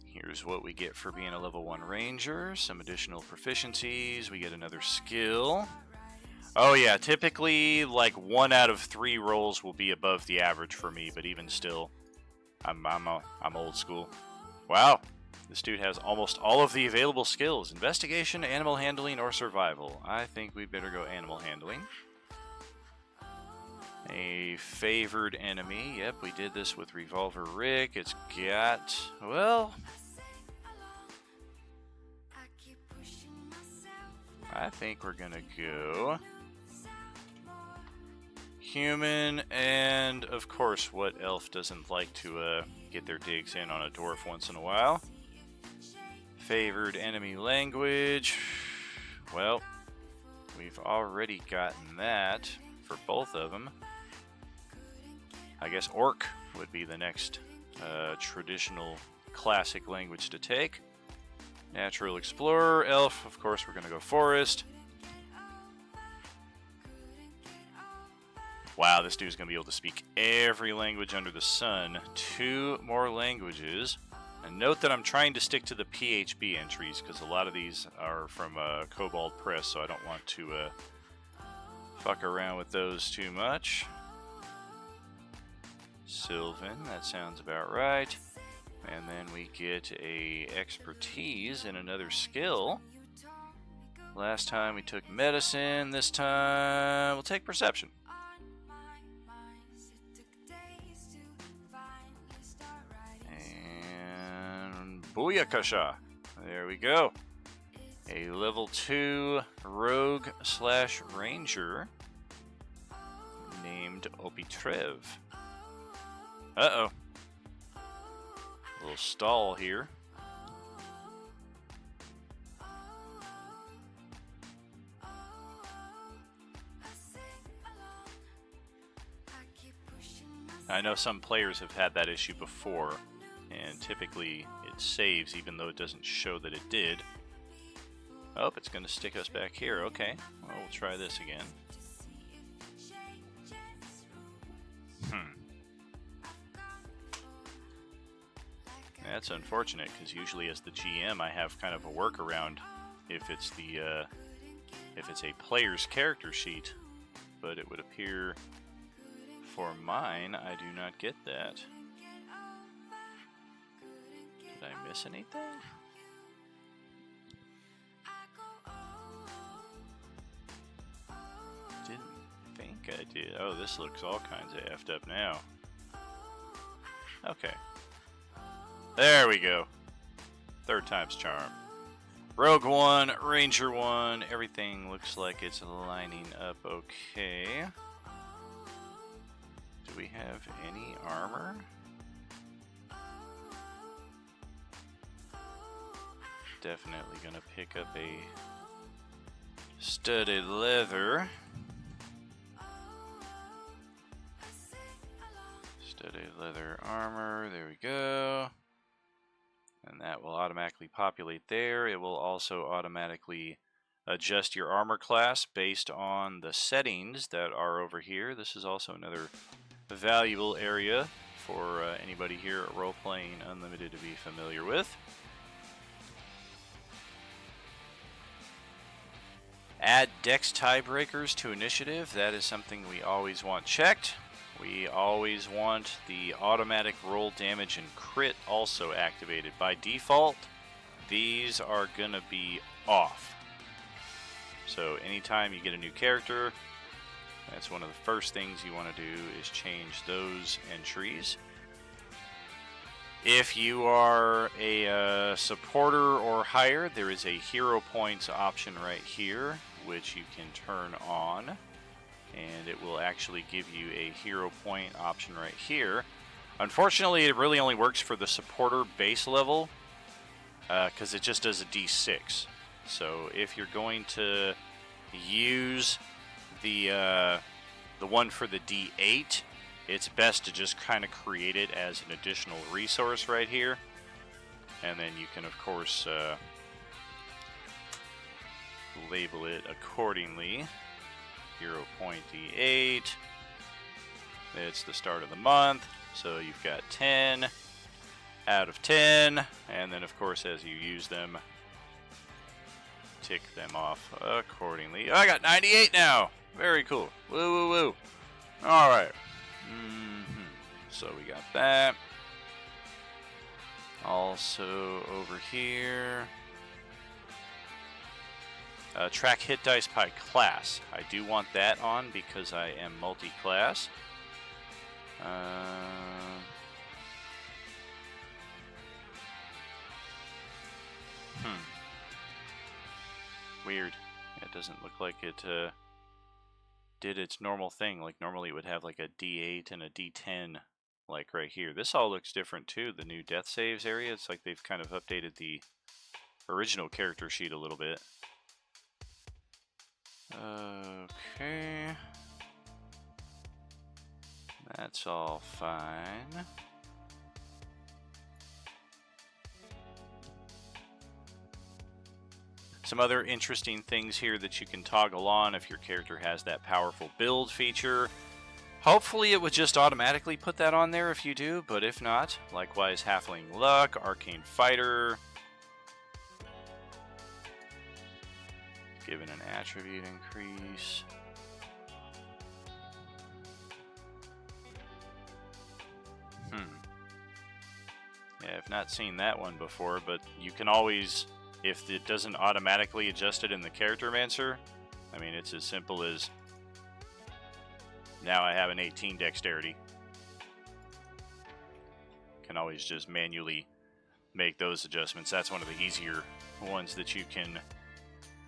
Here's what we get for being a level 1 ranger. Some additional proficiencies. We get another skill. Oh yeah, typically like 1 out of 3 rolls will be above the average for me, but even still, I'm old school. Wow, this dude has almost all of the available skills: investigation, animal handling, or survival. I think we'd better go animal handling. A favored enemy. Yep, we did this with Revolver Rick. It's got, well, I think we're gonna go human, and of course, what elf doesn't like to get their digs in on a dwarf once in a while? Favored enemy language. Well, we've already gotten that for both of them. I guess orc would be the next traditional classic language to take. Natural explorer, elf, of course we're going to go forest. Wow, this dude's going to be able to speak every language under the sun. 2 more languages. And note that I'm trying to stick to the PHB entries because a lot of these are from Cobalt Press, so I don't want to fuck around with those too much. Sylvan, that sounds about right. And then we get a expertise in another skill. Last time we took medicine. This time we'll take perception. And booyakasha. There we go. A level 2 rogue / ranger named Opitrev. Uh-oh. A little stall here. I know some players have had that issue before, and typically it saves even though it doesn't show that it did. Oh, it's going to stick us back here. Okay, well, we'll try this again. That's unfortunate, because usually as the GM I have kind of a workaround if it's a player's character sheet, but it would appear for mine I do not get that. Did I miss anything? Didn't think I did. Oh, this looks all kinds of effed up now. Okay. There we go. 3rd time's charm. Rogue 1, Ranger 1, everything looks like it's lining up okay. Do we have any armor? Definitely gonna pick up a studded leather. Studded leather armor, there we go. And that will automatically populate there. It will also automatically adjust your armor class based on the settings that are over here. This is also another valuable area for anybody here at Role Playing Unlimited to be familiar with. Add dex tiebreakers to initiative. That is something we always want checked. We always want the automatic roll damage and crit also activated. By default, these are going to be off. So anytime you get a new character, that's one of the first things you want to do is change those entries. If you are a supporter or higher, there is a hero points option right here, which you can turn on, and it will actually give you a hero point option right here. Unfortunately, it really only works for the supporter base level, because it just does a D6. So if you're going to use the one for the D8, it's best to just kind of create it as an additional resource right here, and then you can of course label it accordingly. Hero point D8. It's the start of the month, so you've got 10 out of 10, and then of course as you use them, tick them off accordingly. Oh, I got 98 now. Very cool. Woo woo woo. All right. So we got that. Also over here, track hit dice by class. I do want that on because I am multi-class. Weird. It doesn't look like it did its normal thing. Like normally it would have like a D8 and a D10 like right here. This all looks different too. The new death saves area. It's like they've kind of updated the original character sheet a little bit. Okay. That's all fine. Some other interesting things here that you can toggle on if your character has that powerful build feature. Hopefully it would just automatically put that on there if you do, but if not, likewise Halfling Luck, Arcane Fighter. Given an attribute increase. Yeah, I've not seen that one before, but you can always, if it doesn't automatically adjust it in the Character Mancer, I mean, it's as simple as now I have an 18 dexterity. Can always just manually make those adjustments. That's one of the easier ones that you can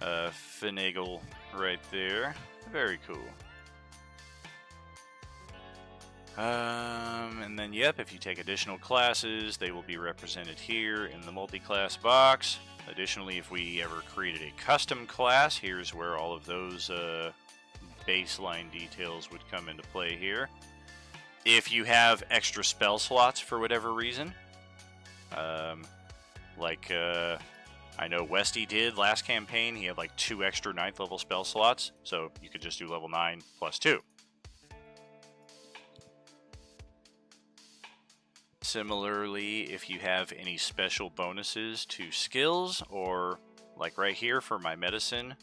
finagle right there. Very cool. And then, yep, if you take additional classes, they will be represented here in the multi-class box. Additionally, if we ever created a custom class, here's where all of those baseline details would come into play here. If you have extra spell slots for whatever reason, I know Westy did last campaign, he had like 2 extra 9th level spell slots, so you could just do level 9 plus 2. Similarly, if you have any special bonuses to skills, or like right here for my medicine,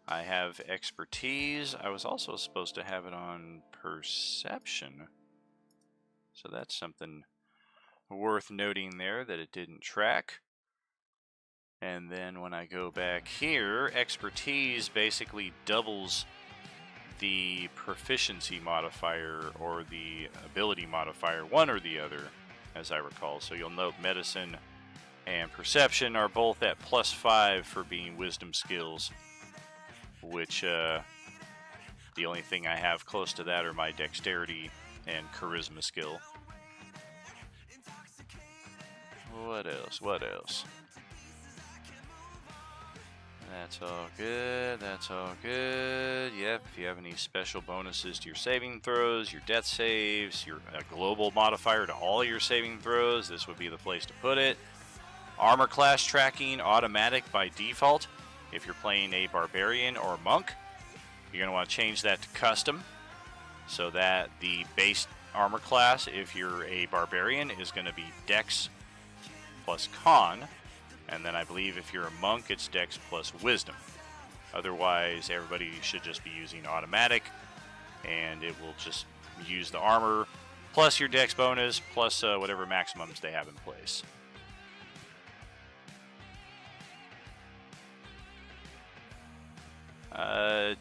I have expertise. I was also supposed to have it on perception. So that's something worth noting there, that it didn't track. And then when I go back here, expertise basically doubles the proficiency modifier or the ability modifier, one or the other, as I recall. So you'll note medicine and perception are both at +5 for being wisdom skills, which the only thing I have close to that are my dexterity and charisma skill. What else? What else? That's all good. That's all good. Yep, if you have any special bonuses to your saving throws, your death saves, your global modifier to all your saving throws, this would be the place to put it. Armor class tracking, automatic by default. If you're playing a barbarian or monk, you're going to want to change that to custom, so that the base armor class, if you're a barbarian, is going to be dex plus con. And then I believe if you're a monk, it's dex plus wisdom. Otherwise, everybody should just be using automatic, and it will just use the armor plus your dex bonus plus whatever maximums they have in place.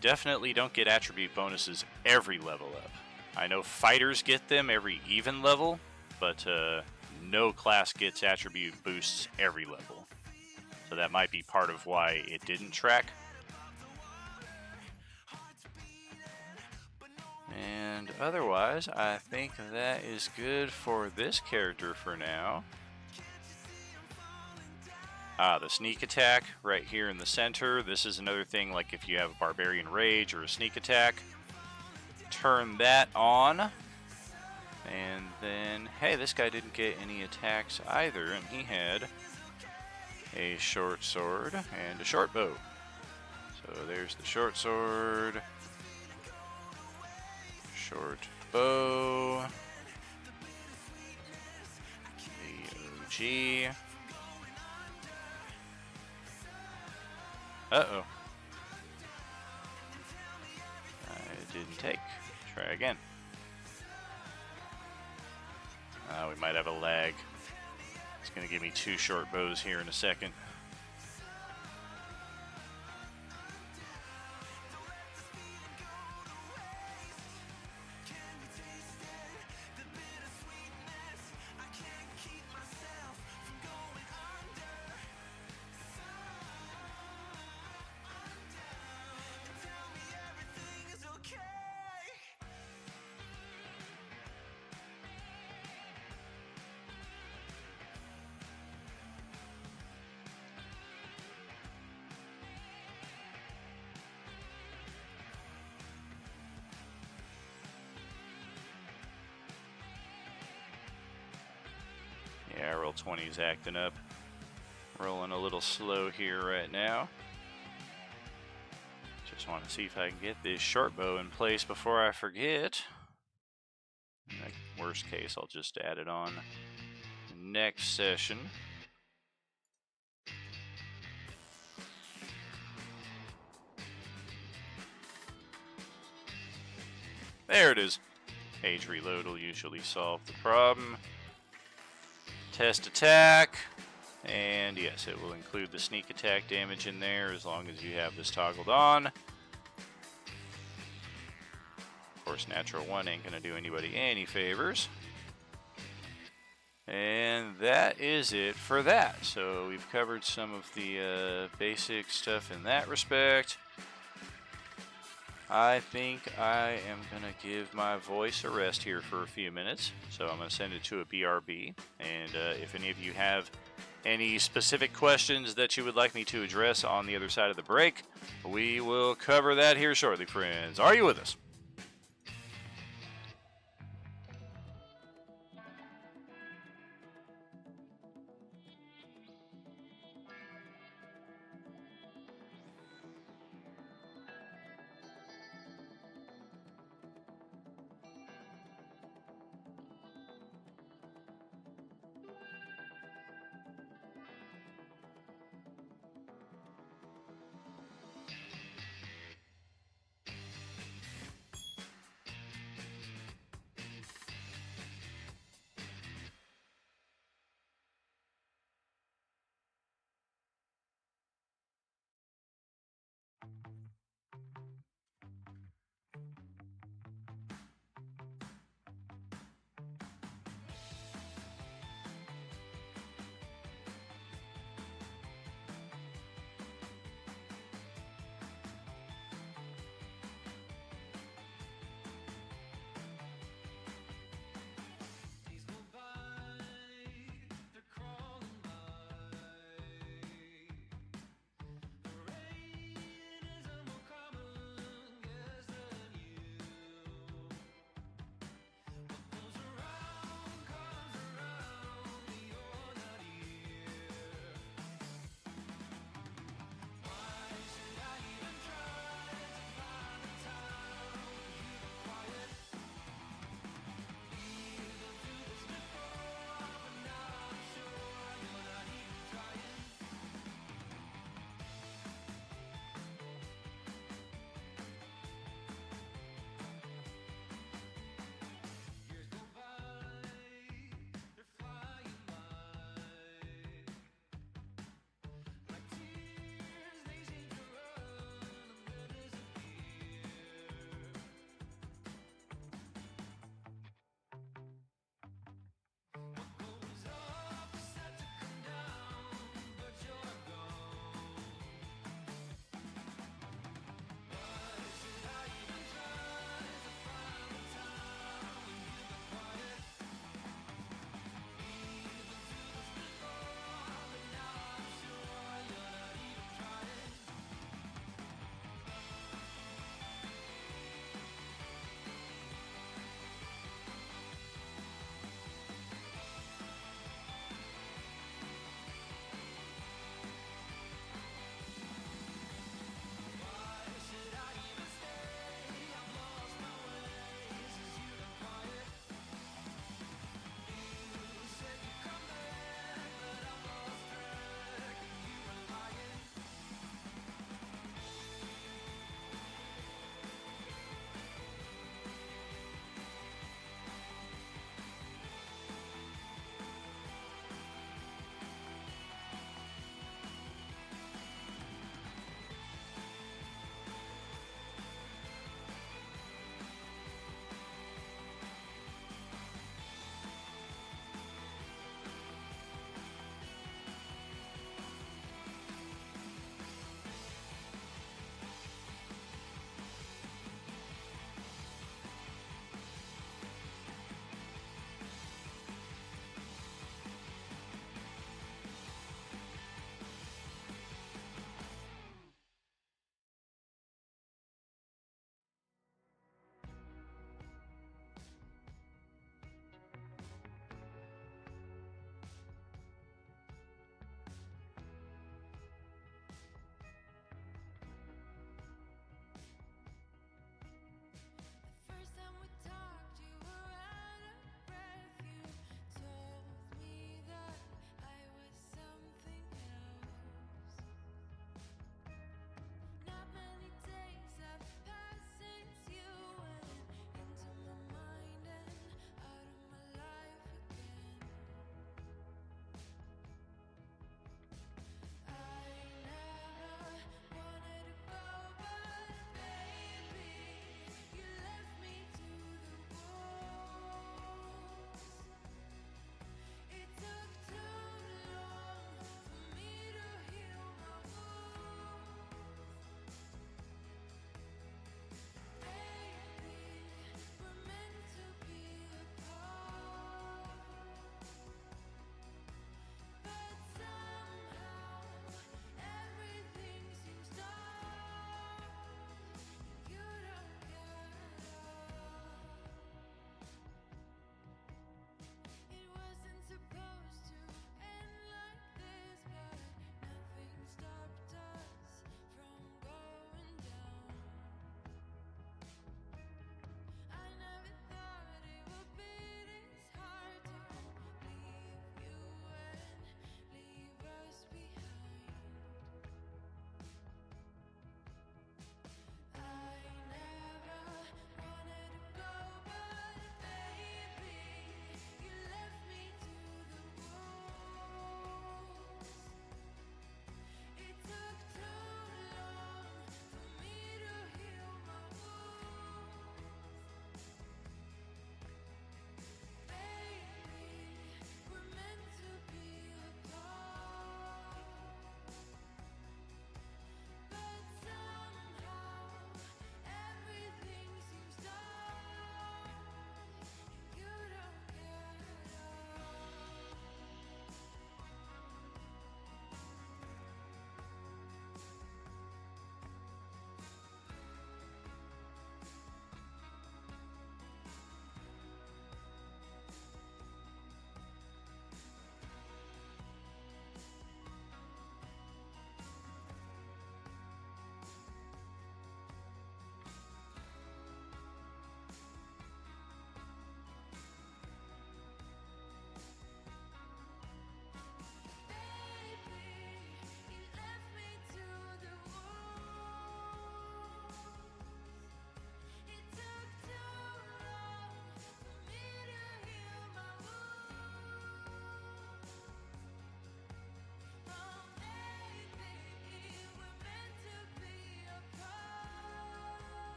Definitely don't get attribute bonuses every level up. I know fighters get them every even level, but no class gets attribute boosts every level. So that might be part of why it didn't track. And otherwise, I think that is good for this character for now. The sneak attack right here in the center. This is another thing, like if you have a Barbarian Rage or a sneak attack, turn that on. And then, hey, this guy didn't get any attacks either, and he had a short sword and a short bow. So there's the short sword, short bow, the OG. Uh-oh. It didn't take. Try again. We might have a lag. It's going to give me 2 short bows here in a second. Yeah, roll20 is acting up. Rolling a little slow here right now. Just want to see if I can get this short bow in place before I forget. In the worst case, I'll just add it on next session. There it is. Page reload will usually solve the problem. Test attack. And yes, it will include the sneak attack damage in there as long as you have this toggled on. Of course, natural 1 ain't going to do anybody any favors. And that is it for that. So we've covered some of the basic stuff in that respect. I think I am going to give my voice a rest here for a few minutes. So I'm going to send it to a BRB. And if any of you have any specific questions that you would like me to address on the other side of the break, we will cover that here shortly, friends. Are you with us?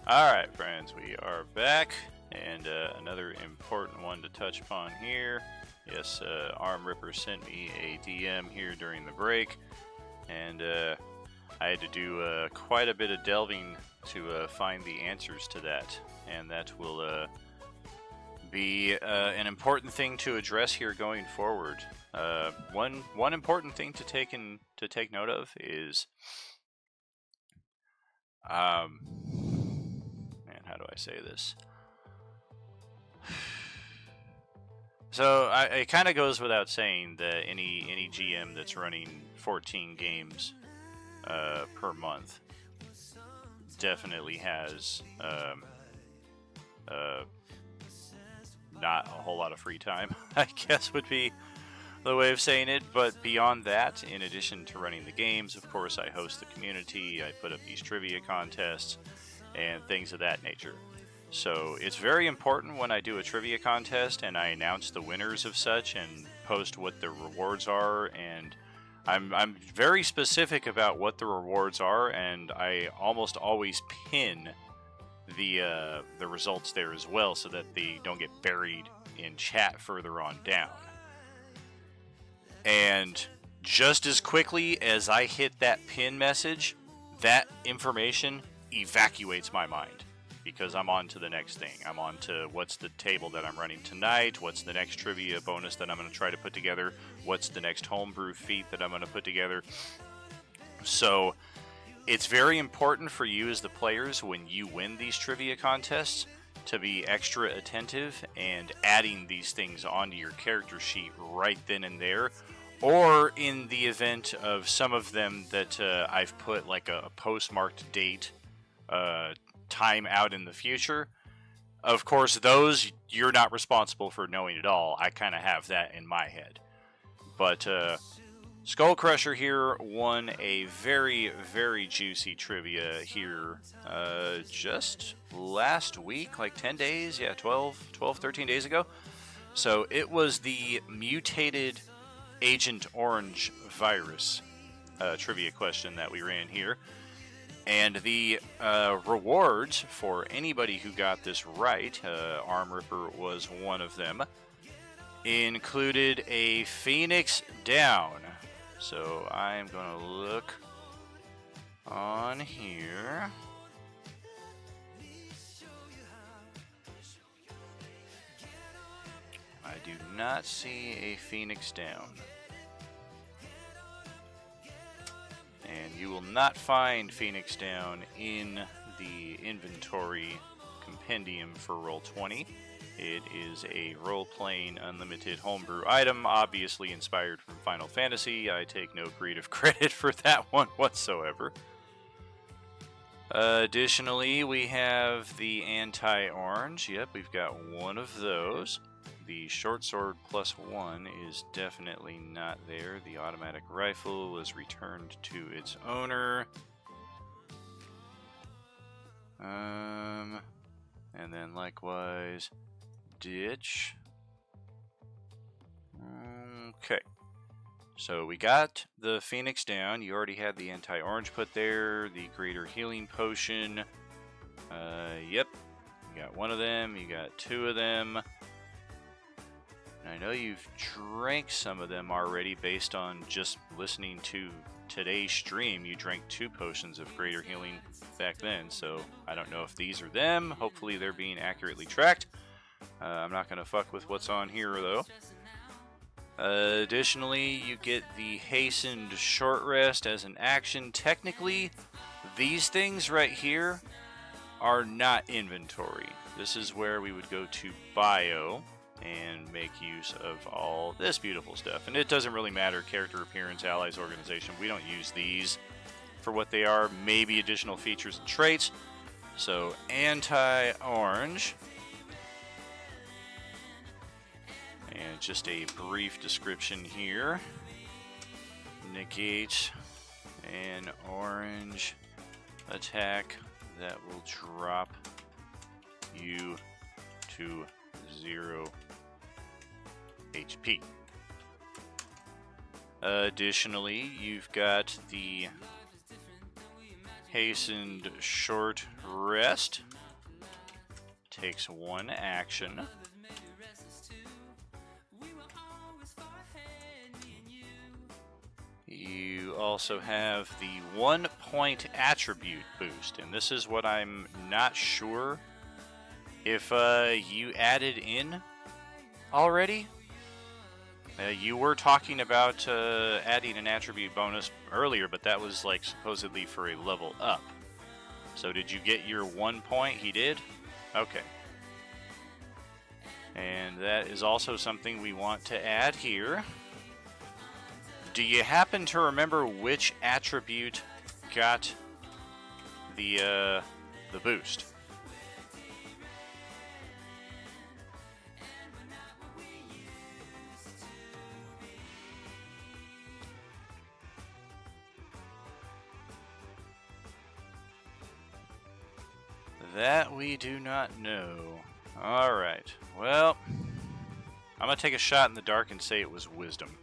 Alright, friends, we are back, and another important one to touch upon here. Yes, Arm Ripper sent me a DM here during the break, and I had to do quite a bit of delving to find the answers to that, and that will be an important thing to address here going forward. One important thing to take note of is man, how do I say this? So it kind of goes without saying that any GM that's running 14 games per month definitely has not a whole lot of free time, I guess would be the way of saying it. But beyond that, in addition to running the games, of course, I host the community, I put up these trivia contests, and things of that nature. So it's very important when I do a trivia contest and I announce the winners of such and post what the rewards are, and I'm very specific about what the rewards are, and I almost always pin the results there as well so that they don't get buried in chat further on down. And just as quickly as I hit that pin message, that information evacuates my mind, because I'm on to the next thing. I'm on to what's the table that I'm running tonight, what's the next trivia bonus that I'm going to try to put together, what's the next homebrew feat that I'm going to put together. So it's very important for you as the players, when you win these trivia contests, to be extra attentive and adding these things onto your character sheet right then and there. Or in the event of some of them that I've put like a postmarked date time out in the future. Of course, those you're not responsible for knowing at all. I kind of have that in my head. But Skull Crusher here won a very, very juicy trivia here just last week, like 10 days, 13 days ago. So it was the mutated Agent Orange virus trivia question that we ran here. And the rewards for anybody who got this right, Arm Ripper was one of them, included a Phoenix Down. So I'm going to look on here. I do not see a Phoenix Down. And you will not find Phoenix Down in the inventory compendium for Roll20. It is a role-playing unlimited homebrew item, obviously inspired from Final Fantasy. I take no creative credit for that one whatsoever. Additionally, we have the anti-orange. Yep, we've got one of those. The short sword +1 is definitely not there. The automatic rifle was returned to its owner. And then likewise, ditch. Okay. So we got the Phoenix Down. You already had the anti-orange put there. The greater healing potion. Yep. You got one of them. You got two of them. I know you've drank some of them already based on just listening to today's stream. You drank 2 potions of greater healing back then, so I don't know if these are them. Hopefully they're being accurately tracked. I'm not going to fuck with what's on here, though. Additionally, you get the hastened short rest as an action. Technically, these things right here are not inventory. This is where we would go to bio and make use of all this beautiful stuff. And it doesn't really matter, character appearance, allies, organization. We don't use these for what they are, maybe additional features and traits. So anti-orange. And just a brief description here. Negate an orange attack that will drop you to 0 HP. Additionally, you've got the hastened short rest, takes 1 action. You also have the 1-point attribute boost, and this is what I'm not sure if you added in already. You were talking about adding an attribute bonus earlier, but that was like supposedly for a level up. So did you get your 1 point? He did? Okay. And that is also something we want to add here. Do you happen to remember which attribute got the boost? That we do not know. Alright, well, I'm going to take a shot in the dark and say it was wisdom.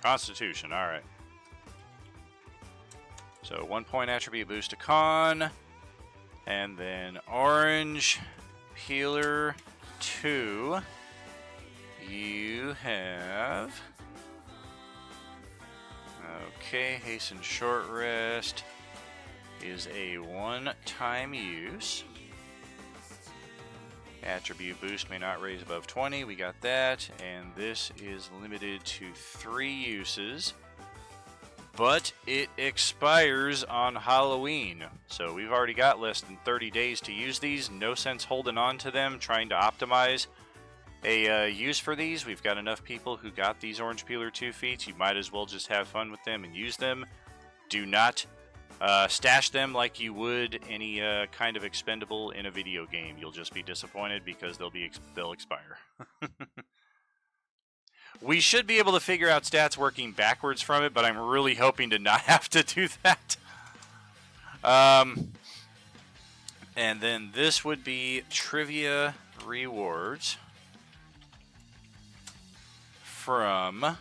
Constitution, alright. So 1 point attribute boost to con, and then orange peeler 2. You have... Okay, hasten short rest is a 1-time use. Attribute boost may not raise above 20. We got that. And this is limited to 3 uses. But it expires on Halloween. So we've already got less than 30 days to use these. No sense holding on to them, trying to optimize a use for these. We've got enough people who got these orange peeler 2 feats. You might as well just have fun with them and use them. Do not stash them like you would any kind of expendable in a video game. You'll just be disappointed because they'll expire. We should be able to figure out stats working backwards from it, but I'm really hoping to not have to do that. And then this would be trivia rewards from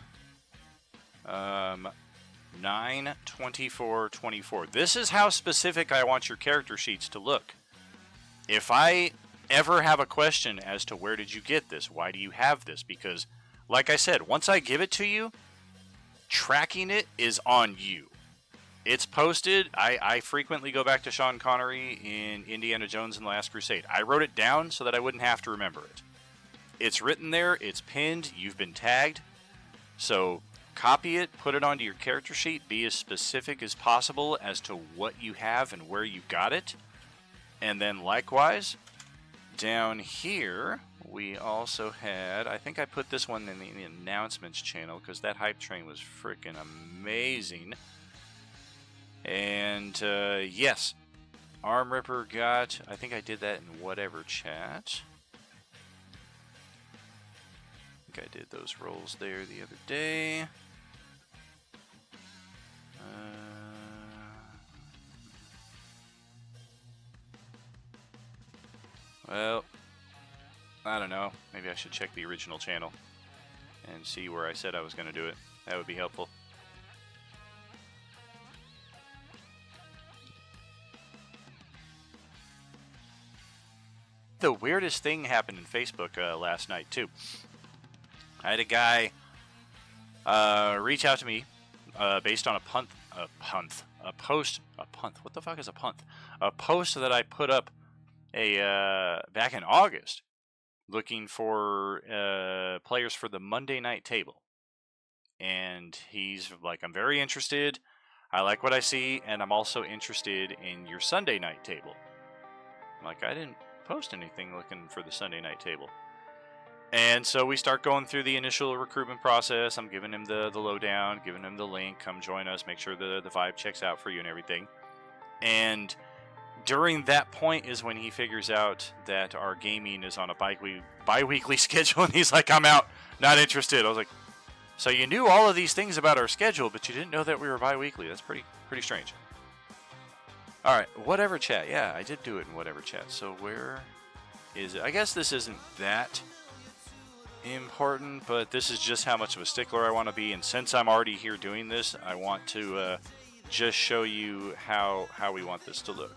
9/24/24. This is how specific I want your character sheets to look. If I ever have a question as to where did you get this, why do you have this, because like I said, once I give it to you, tracking it is on you. It's posted. I frequently go back to Sean Connery in Indiana Jones and the Last Crusade. I wrote it down so that I wouldn't have to remember it. It's written there. It's pinned. You've been tagged. So copy it, put it onto your character sheet, be as specific as possible as to what you have and where you got it. And then likewise, down here, we also had, I think I put this one in the announcements channel because that hype train was freaking amazing. And yes, Arm Ripper got, I think I did that in whatever chat. I think I did those rolls there the other day. Well, I don't know. Maybe I should check the original channel and see where I said I was going to do it. That would be helpful. The weirdest thing happened in Facebook last night, too. I had a guy reach out to me based on a post. What the fuck is a punth? A post that I put up back in August, looking for players for the Monday night table. And he's like, I'm very interested. I like what I see, and I'm also interested in your Sunday night table. I'm like, I didn't post anything looking for the Sunday night table. And so we start going through the initial recruitment process. I'm giving him the lowdown, giving him the link, come join us, make sure the vibe checks out for you and everything. And during that point is when he figures out that our gaming is on a bi-weekly schedule, and he's like, I'm out, not interested. I was like, so you knew all of these things about our schedule, but you didn't know that we were bi-weekly. That's pretty strange. All right, whatever chat. Yeah, I did do it in whatever chat. So where is it? I guess this isn't that important, but this is just how much of a stickler I want to be. And since I'm already here doing this, I want to just show you how we want this to look.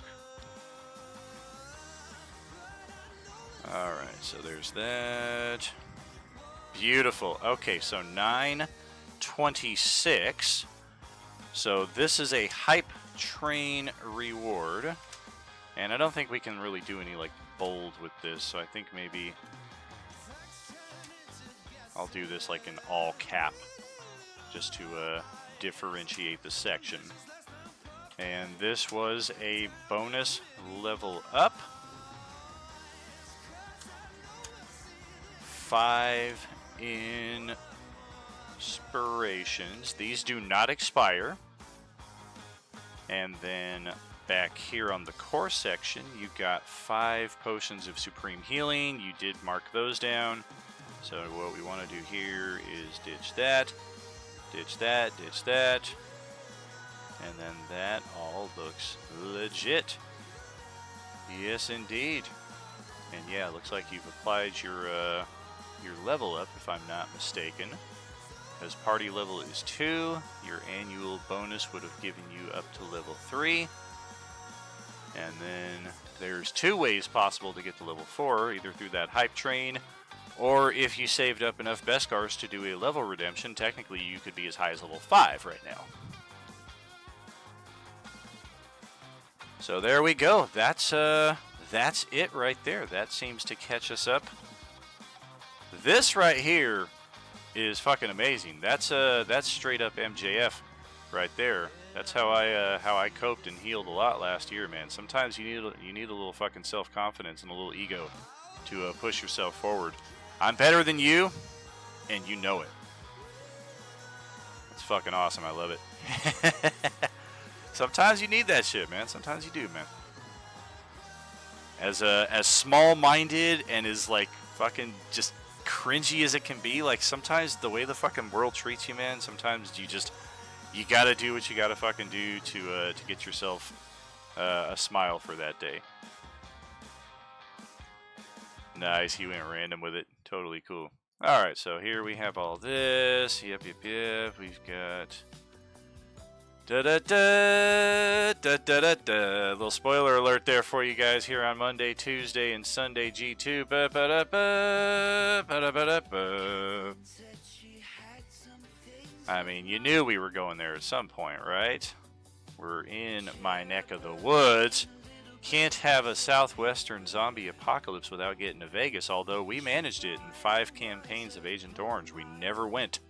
Alright, so there's that. Beautiful. Okay, so 926. So this is a hype train reward. And I don't think we can really do any like bold with this, so I think maybe I'll do this like an all cap just to differentiate the section. And this was a bonus level up. 5 inspirations. These do not expire. And then back here on the core section, you got 5 potions of supreme healing. You did mark those down. So what we want to do here is ditch that, ditch that, ditch that. And then that all looks legit. Yes, indeed. And yeah, it looks like you've applied your level up, if I'm not mistaken. Because party level is 2, your annual bonus would have given you up to level 3. And then there's 2 ways possible to get to level 4, either through that hype train, or if you saved up enough Beskars to do a level redemption, technically you could be as high as level 5 right now. So there we go. That's it right there. That seems to catch us up. This right here is fucking amazing. That's straight up MJF right there. That's how I coped and healed a lot last year, man. Sometimes you need a little fucking self-confidence and a little ego to push yourself forward. I'm better than you, and you know it. It's fucking awesome. I love it. Sometimes you need that shit, man. Sometimes you do, man. As small-minded and as like fucking just cringy as it can be, like sometimes the way the fucking world treats you, man, sometimes you gotta do what you gotta fucking do to get yourself a smile for that day. Nice, he went random with it. Totally cool. Alright, so here we have all this. Yep. We've got da-da-da, little spoiler alert there for you guys here on Monday, Tuesday, and Sunday G2. I mean, you knew we were going there at some point, right? We're in my neck of the woods. Can't have a southwestern zombie apocalypse without getting to Vegas, although we managed it in 5 campaigns of Agent Orange. We never went.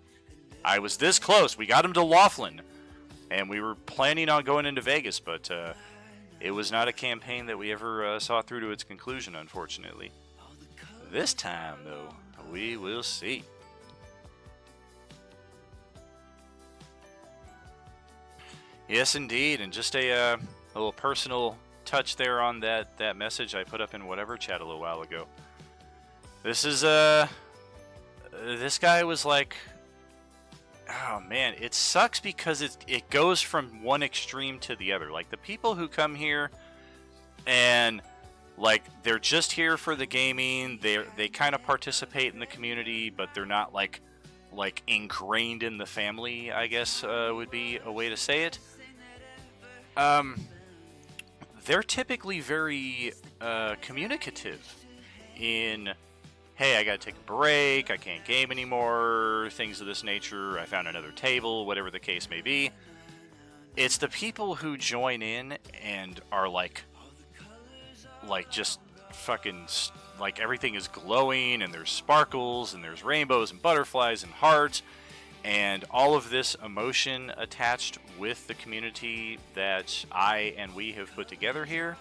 I was this close. We got him to Laughlin. And we were planning on going into Vegas, but it was not a campaign that we ever saw through to its conclusion, unfortunately. This time, though, we will see. Yes, indeed, and just a little personal touch there on that message I put up in whatever chat a little while ago. This is, this guy was like, oh man, it sucks because it goes from one extreme to the other. Like the people who come here and like they're just here for the gaming, they kind of participate in the community, but they're not like ingrained in the family, I guess would be a way to say it. They're typically very communicative in, hey, I gotta take a break, I can't game anymore, things of this nature, I found another table, whatever the case may be. It's the people who join in and are like just fucking, like everything is glowing and there's sparkles and there's rainbows and butterflies and hearts and all of this emotion attached with the community that I and we have put together here.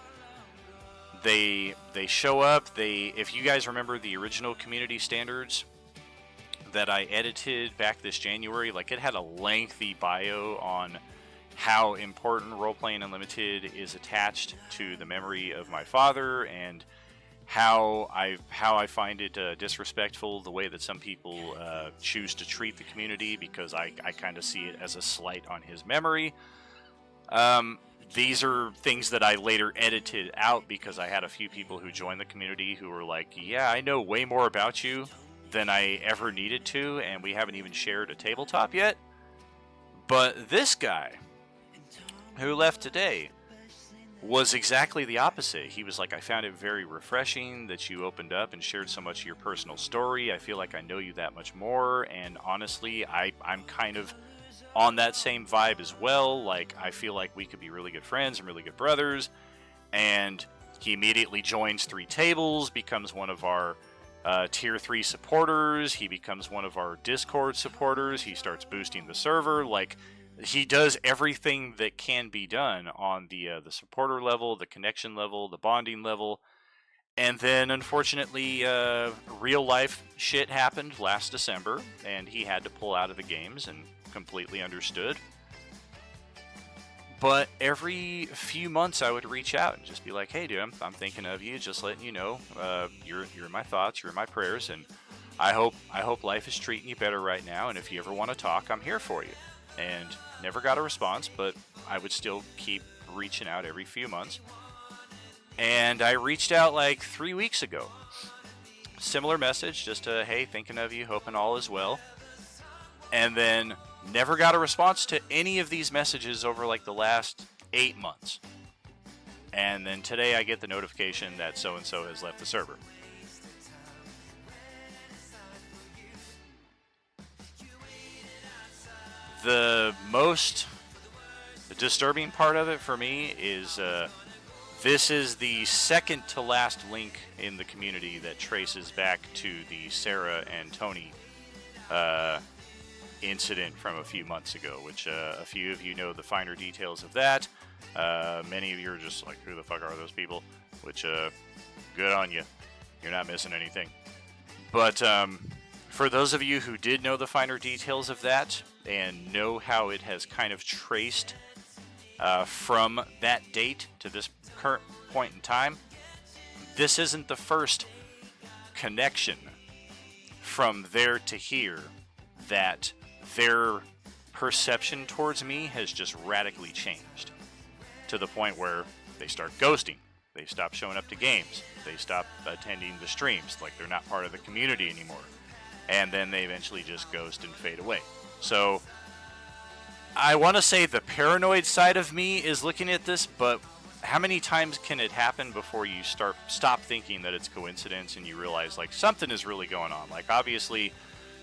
They show up. If you guys remember the original community standards that I edited back this January, like it had a lengthy bio on how important Role-Playing Unlimited is attached to the memory of my father and how I find it disrespectful the way that some people choose to treat the community, because I kind of see it as a slight on his memory. These are things that I later edited out because I had a few people who joined the community who were like, yeah, I know way more about you than I ever needed to, and we haven't even shared a tabletop yet. But this guy who left today was exactly the opposite. He was like, I found it very refreshing that you opened up and shared so much of your personal story. I feel like I know you that much more. And honestly, I'm kind of on that same vibe as well. Like, I feel like we could be really good friends and really good brothers. And he immediately joins 3 Tables, becomes one of our tier 3 supporters. He becomes one of our Discord supporters. He starts boosting the server. Like, he does everything that can be done on the supporter level, the connection level, the bonding level. And then, unfortunately, real life shit happened last December, and he had to pull out of the games, and completely understood. But every few months, I would reach out and just be like, "Hey, dude, I'm thinking of you. Just letting you know, you're in my thoughts, you're in my prayers, and I hope life is treating you better right now. And if you ever want to talk, I'm here for you." And never got a response, but I would still keep reaching out every few months. And I reached out like 3 weeks ago. Similar message, just a, "Hey, thinking of you, hoping all is well." And then never got a response to any of these messages over like the last 8 months. And then today I get the notification that so-and-so has left the server. The most disturbing part of it for me is this is the second to last link in the community that traces back to the Sarah and Tony incident from a few months ago, which a few of you know the finer details of that. Many of you are just like, who the fuck are those people? Which, good on you. You're not missing anything. But for those of you who did know the finer details of that and know how it has kind of traced from that date to this current point in time, this isn't the first connection from there to here that their perception towards me has just radically changed to the point where they start ghosting. They stop showing up to games. They stop attending the streams. Like, they're not part of the community anymore. And then they eventually just ghost and fade away. So I want to say the paranoid side of me is looking at this, but how many times can it happen before you stop thinking that it's coincidence and you realize, like, something is really going on? Like, obviously,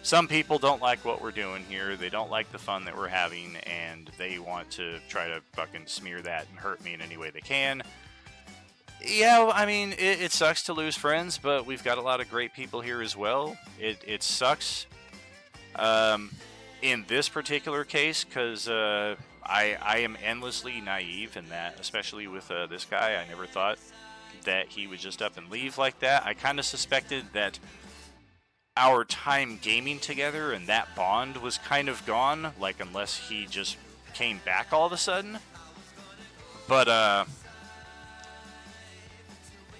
some people don't like what we're doing here. They don't like the fun that we're having, and they want to try to fucking smear that and hurt me in any way they can. Yeah, I mean, it sucks to lose friends, but we've got a lot of great people here as well. It sucks in this particular case because I am endlessly naive in that, especially with this guy. I never thought that he would just up and leave like that. I kind of suspected that our time gaming together and that bond was kind of gone, like, unless he just came back all of a sudden. But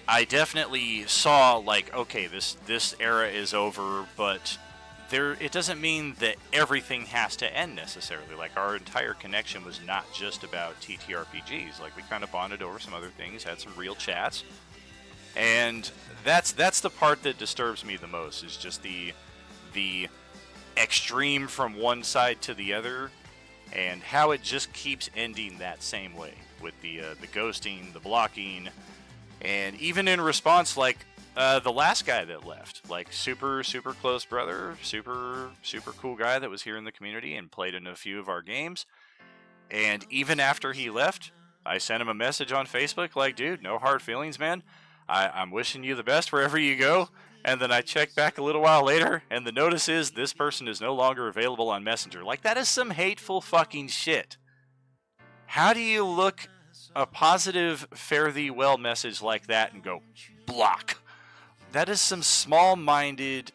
I definitely saw, like, okay, this era is over, but it doesn't mean that everything has to end necessarily. Like, our entire connection was not just about TTRPGs. Like, we kind of bonded over some other things, had some real chats. And that's the part that disturbs me the most, is just the extreme from one side to the other, and how it just keeps ending that same way with the ghosting, the blocking, and even in response, like the last guy that left, like, super close brother, super cool guy that was here in the community and played in a few of our games, and even after he left, I sent him a message on Facebook like, dude, no hard feelings, man. I'm wishing you the best wherever you go. And then I checked back a little while later, and the notice is this person is no longer available on Messenger. Like, that is some hateful fucking shit. How do you look a positive fare thee well message like that and go, block? That is some small-minded,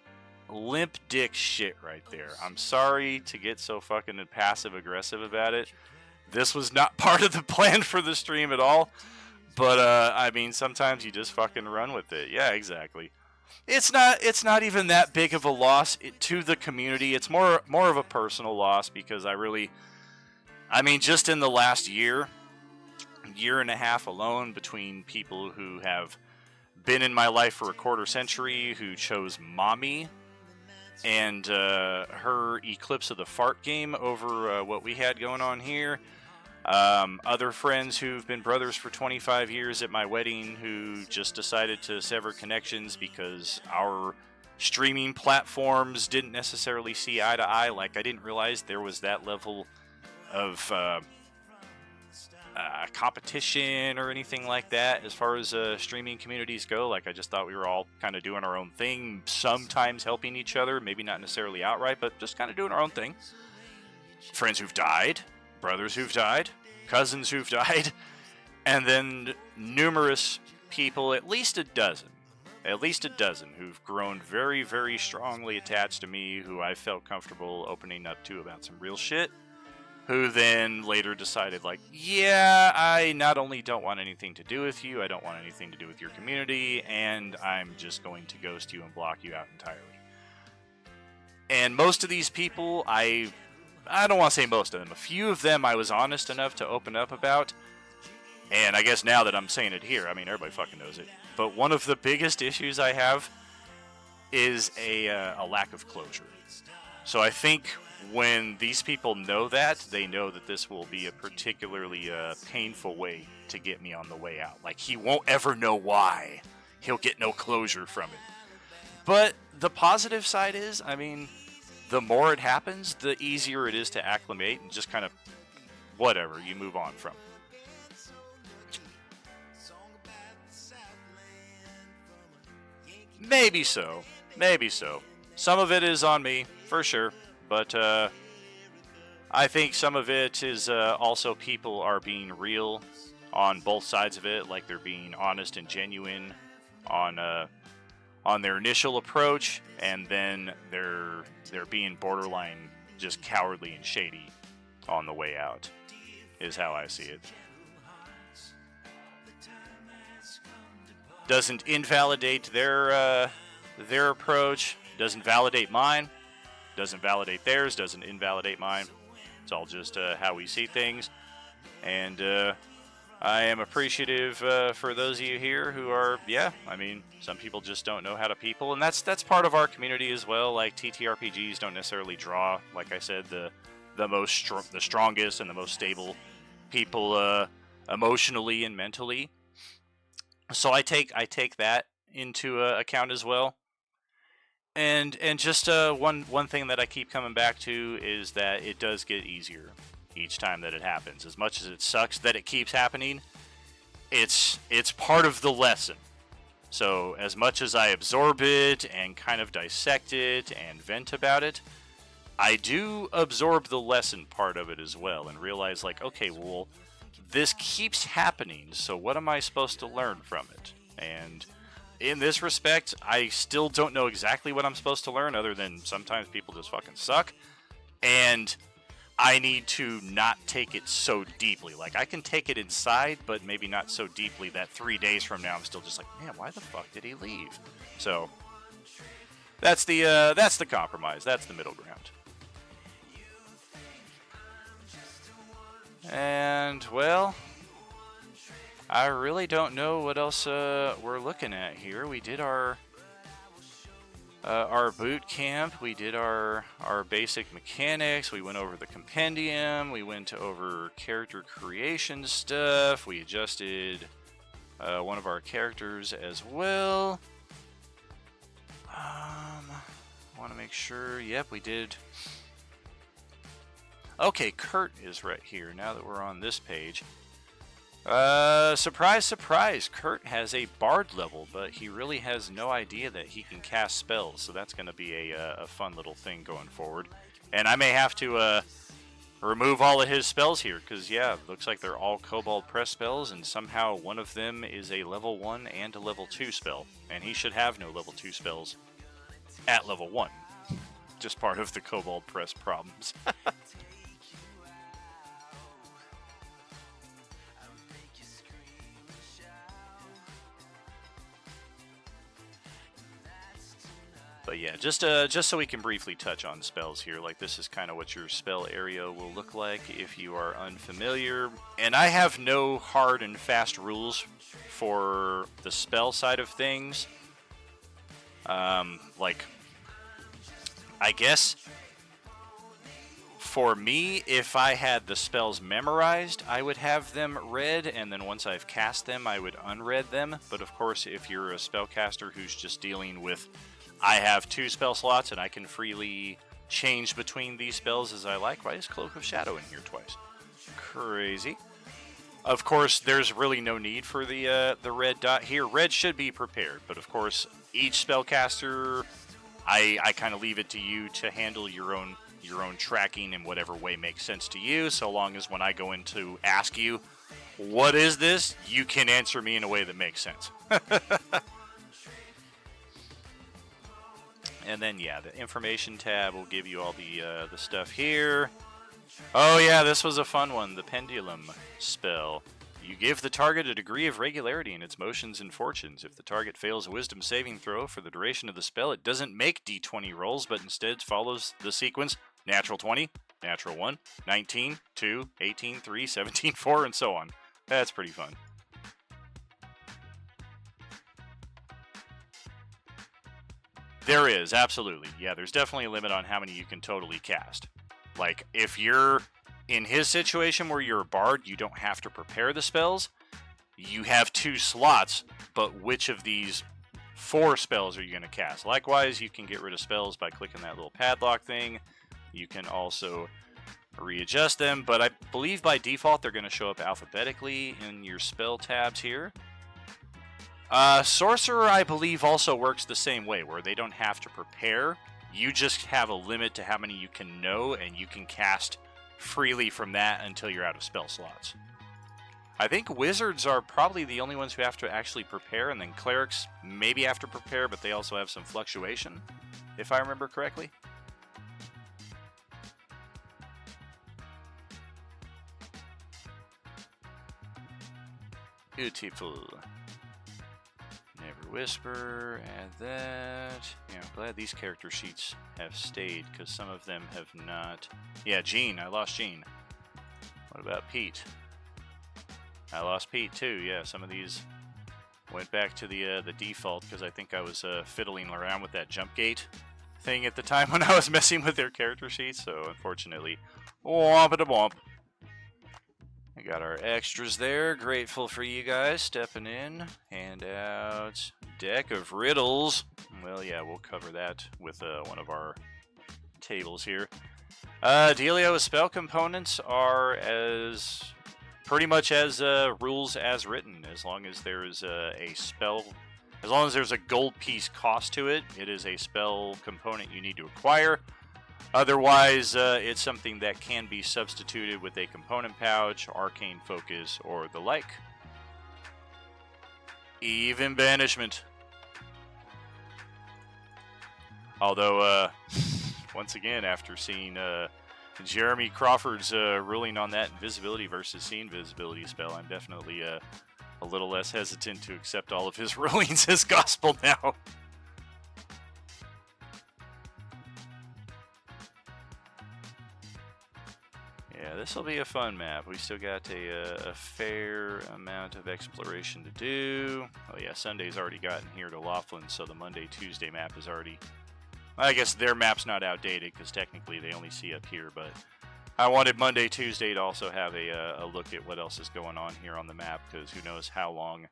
limp dick shit right there. I'm sorry to get so fucking passive-aggressive about it. This was not part of the plan for the stream at all. But, I mean, sometimes you just fucking run with it. Yeah, exactly. It's not even that big of a loss to the community. It's more of a personal loss because just in the last year and a half alone, between people who have been in my life for a quarter century, who chose mommy and her Eclipse of the Fart game over what we had going on here, Other friends who've been brothers for 25 years at my wedding who just decided to sever connections because our streaming platforms didn't necessarily see eye to eye. Like, I didn't realize there was that level of competition or anything like that as far as streaming communities go. Like, I just thought we were all kind of doing our own thing, sometimes helping each other, maybe not necessarily outright, but just kind of doing our own thing. Friends who've died, brothers who've died, cousins who've died, and then numerous people, at least a dozen, who've grown very, very strongly attached to me, who I felt comfortable opening up to about some real shit, who then later decided, like, yeah, I not only don't want anything to do with you, I don't want anything to do with your community, and I'm just going to ghost you and block you out entirely. And most of these people, I don't want to say most of them, a few of them I was honest enough to open up about, and I guess now that I'm saying it here, I mean, everybody fucking knows it, but one of the biggest issues I have is a lack of closure. So I think when these people know that, they know that this will be a particularly painful way to get me on the way out. Like, he won't ever know why. He'll get no closure from it. But the positive side is, I mean, the more it happens, the easier it is to acclimate and just kind of, whatever, you move on from. Maybe so. Some of it is on me, for sure. But I think some of it is also people are being real on both sides of it, like they're being honest and genuine on their initial approach, and then they're being borderline just cowardly and shady on the way out, is how I see it. Doesn't invalidate their approach, doesn't validate mine. Doesn't validate theirs, doesn't invalidate mine. It's all just how we see things. And I am appreciative for those of you here who are, I mean, some people just don't know how to people, and that's part of our community as well. Like, TTRPGs don't necessarily draw, like I said, the strongest and the most stable people emotionally and mentally. So I take that into account as well. And just one thing that I keep coming back to is that it does get easier each time that it happens. As much as it sucks that it keeps happening, it's part of the lesson. So as much as I absorb it and kind of dissect it and vent about it, I do absorb the lesson part of it as well and realize, like, okay, well, this keeps happening, so what am I supposed to learn from it? And in this respect, I still don't know exactly what I'm supposed to learn, other than sometimes people just fucking suck. And I need to not take it so deeply. Like, I can take it inside, but maybe not so deeply that 3 days from now I'm still just like, man, why the fuck did he leave? So that's the compromise. That's the middle ground. And, well, I really don't know what else we're looking at here. We did our boot camp. We did our basic mechanics. We went over the compendium. We went over character creation stuff. We adjusted one of our characters as well. Want to make sure. Yep, we did. Okay, Kurt is right here now that we're on this page. Surprise, surprise, Kurt has a bard level, but he really has no idea that he can cast spells, so that's going to be a fun little thing going forward. And I may have to remove all of his spells here, because, yeah, it looks like they're all Kobold Press spells, and somehow one of them is a level 1 and a level 2 spell, and he should have no level 2 spells at level 1. Just part of the Kobold Press problems. But yeah, just so we can briefly touch on spells here, like this is kind of what your spell area will look like if you are unfamiliar. And I have no hard and fast rules for the spell side of things. Like, I guess For me, if I had the spells memorized, I would have them read, and then once I've cast them, I would unread them. But of course, if you're a spellcaster who's just dealing with, I have 2 spell slots and I can freely change between these spells as I like. Why is Cloak of Shadow in here twice? Crazy. Of course, there's really no need for the red dot here. Red should be prepared, but of course, each spellcaster, I kind of leave it to you to handle your own tracking in whatever way makes sense to you, so long as when I go in to ask you, what is this, you can answer me in a way that makes sense. And then, yeah, the information tab will give you all the stuff here. Oh, yeah, this was a fun one, the Pendulum spell. You give the target a degree of regularity in its motions and fortunes. If the target fails a wisdom saving throw for the duration of the spell, it doesn't make d20 rolls, but instead follows the sequence natural 20, natural 1, 19, 2, 18, 3, 17, 4, and so on. That's pretty fun. There is, absolutely. Yeah, there's definitely a limit on how many you can totally cast. Like, if you're in his situation where you're a bard, you don't have to prepare the spells. You have 2 slots, but which of these 4 spells are you going to cast? Likewise, you can get rid of spells by clicking that little padlock thing. You can also readjust them, but I believe by default they're going to show up alphabetically in your spell tabs here. Sorcerer, I believe, also works the same way, where they don't have to prepare. You just have a limit to how many you can know, and you can cast freely from that until you're out of spell slots. I think wizards are probably the only ones who have to actually prepare, and then clerics maybe have to prepare, but they also have some fluctuation, if I remember correctly. Beautiful. Never Whisper, add that. Yeah, I'm glad these character sheets have stayed, because some of them have not. Yeah, Jean, I lost Jean. What about Pete? I lost Pete too, yeah, some of these went back to the default, because I think I was fiddling around with that jump gate thing at the time when I was messing with their character sheets, so unfortunately, womp-a-da-womp. We got our extras there. Grateful for you guys stepping in. Handouts. Deck of riddles. Well, yeah, we'll cover that with one of our tables here. Dealio spell components are as pretty much as rules as written. As long as there is a spell, as long as there's a gold piece cost to it, it is a spell component you need to acquire. Otherwise, it's something that can be substituted with a component pouch, arcane focus, or the like. Even banishment. Although, once again, after seeing Jeremy Crawford's ruling on that invisibility versus see-invisibility spell, I'm definitely a little less hesitant to accept all of his rulings as gospel now. Yeah, this will be a fun map. We still got a fair amount of exploration to do. Oh yeah, Sunday's already gotten here to Laughlin, so the Monday-Tuesday map is already... I guess their map's not outdated, because technically they only see up here, but I wanted Monday-Tuesday to also have a look at what else is going on here on the map, because who knows how long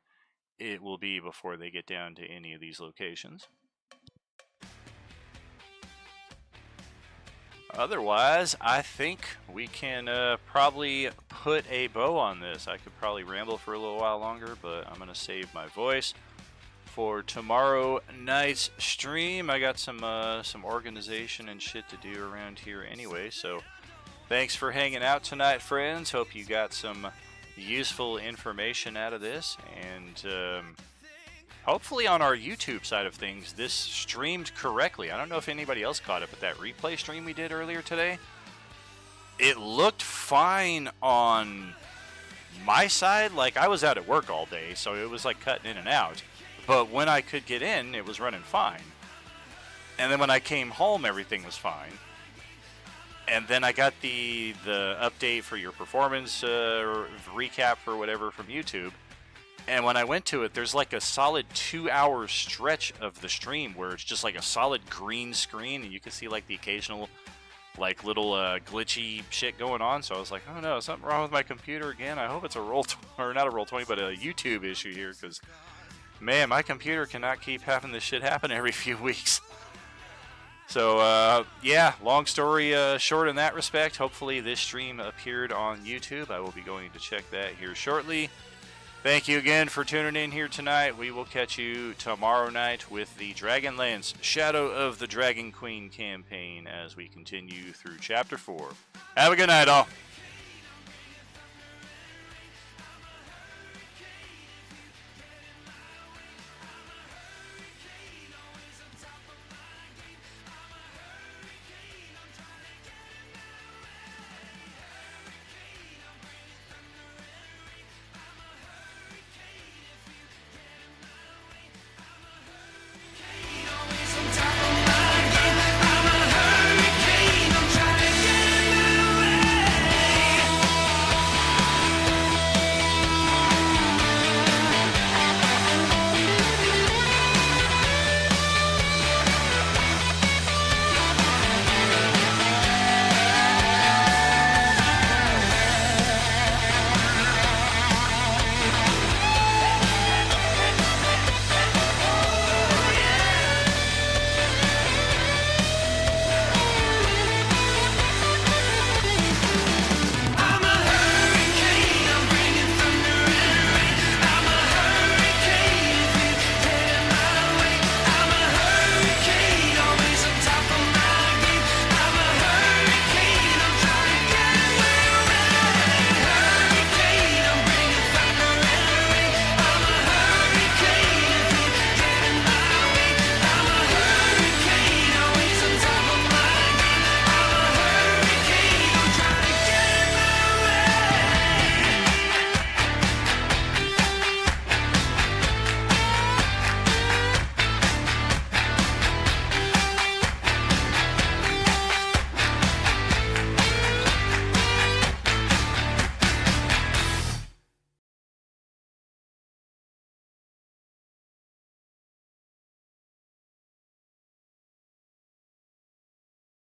it will be before they get down to any of these locations. Otherwise, I think we can probably put a bow on this. I could probably ramble for a little while longer, but I'm going to save my voice for tomorrow night's stream. I got some organization and shit to do around here anyway, so thanks for hanging out tonight, friends. Hope you got some useful information out of this, and hopefully on our YouTube side of things, this streamed correctly. I don't know if anybody else caught it, but that replay stream we did earlier today, it looked fine on my side. Like, I was out at work all day, so it was like cutting in and out. But when I could get in, it was running fine. And then when I came home, everything was fine. And then I got the update for your performance recap or whatever from YouTube. And when I went to it, there's like a solid 2-hour stretch of the stream where it's just like a solid green screen, and you can see like the occasional like little glitchy shit going on. So I was like, oh no, something wrong with my computer again. I hope it's a or not a roll20, but a YouTube issue here, because man, my computer cannot keep having this shit happen every few weeks. So yeah, long story short in that respect. Hopefully this stream appeared on YouTube. I will be going to check that here shortly. Thank you again for tuning in here tonight. We will catch you tomorrow night with the Dragonlance Shadow of the Dragon Queen campaign as we continue through Chapter 4. Have a good night, all.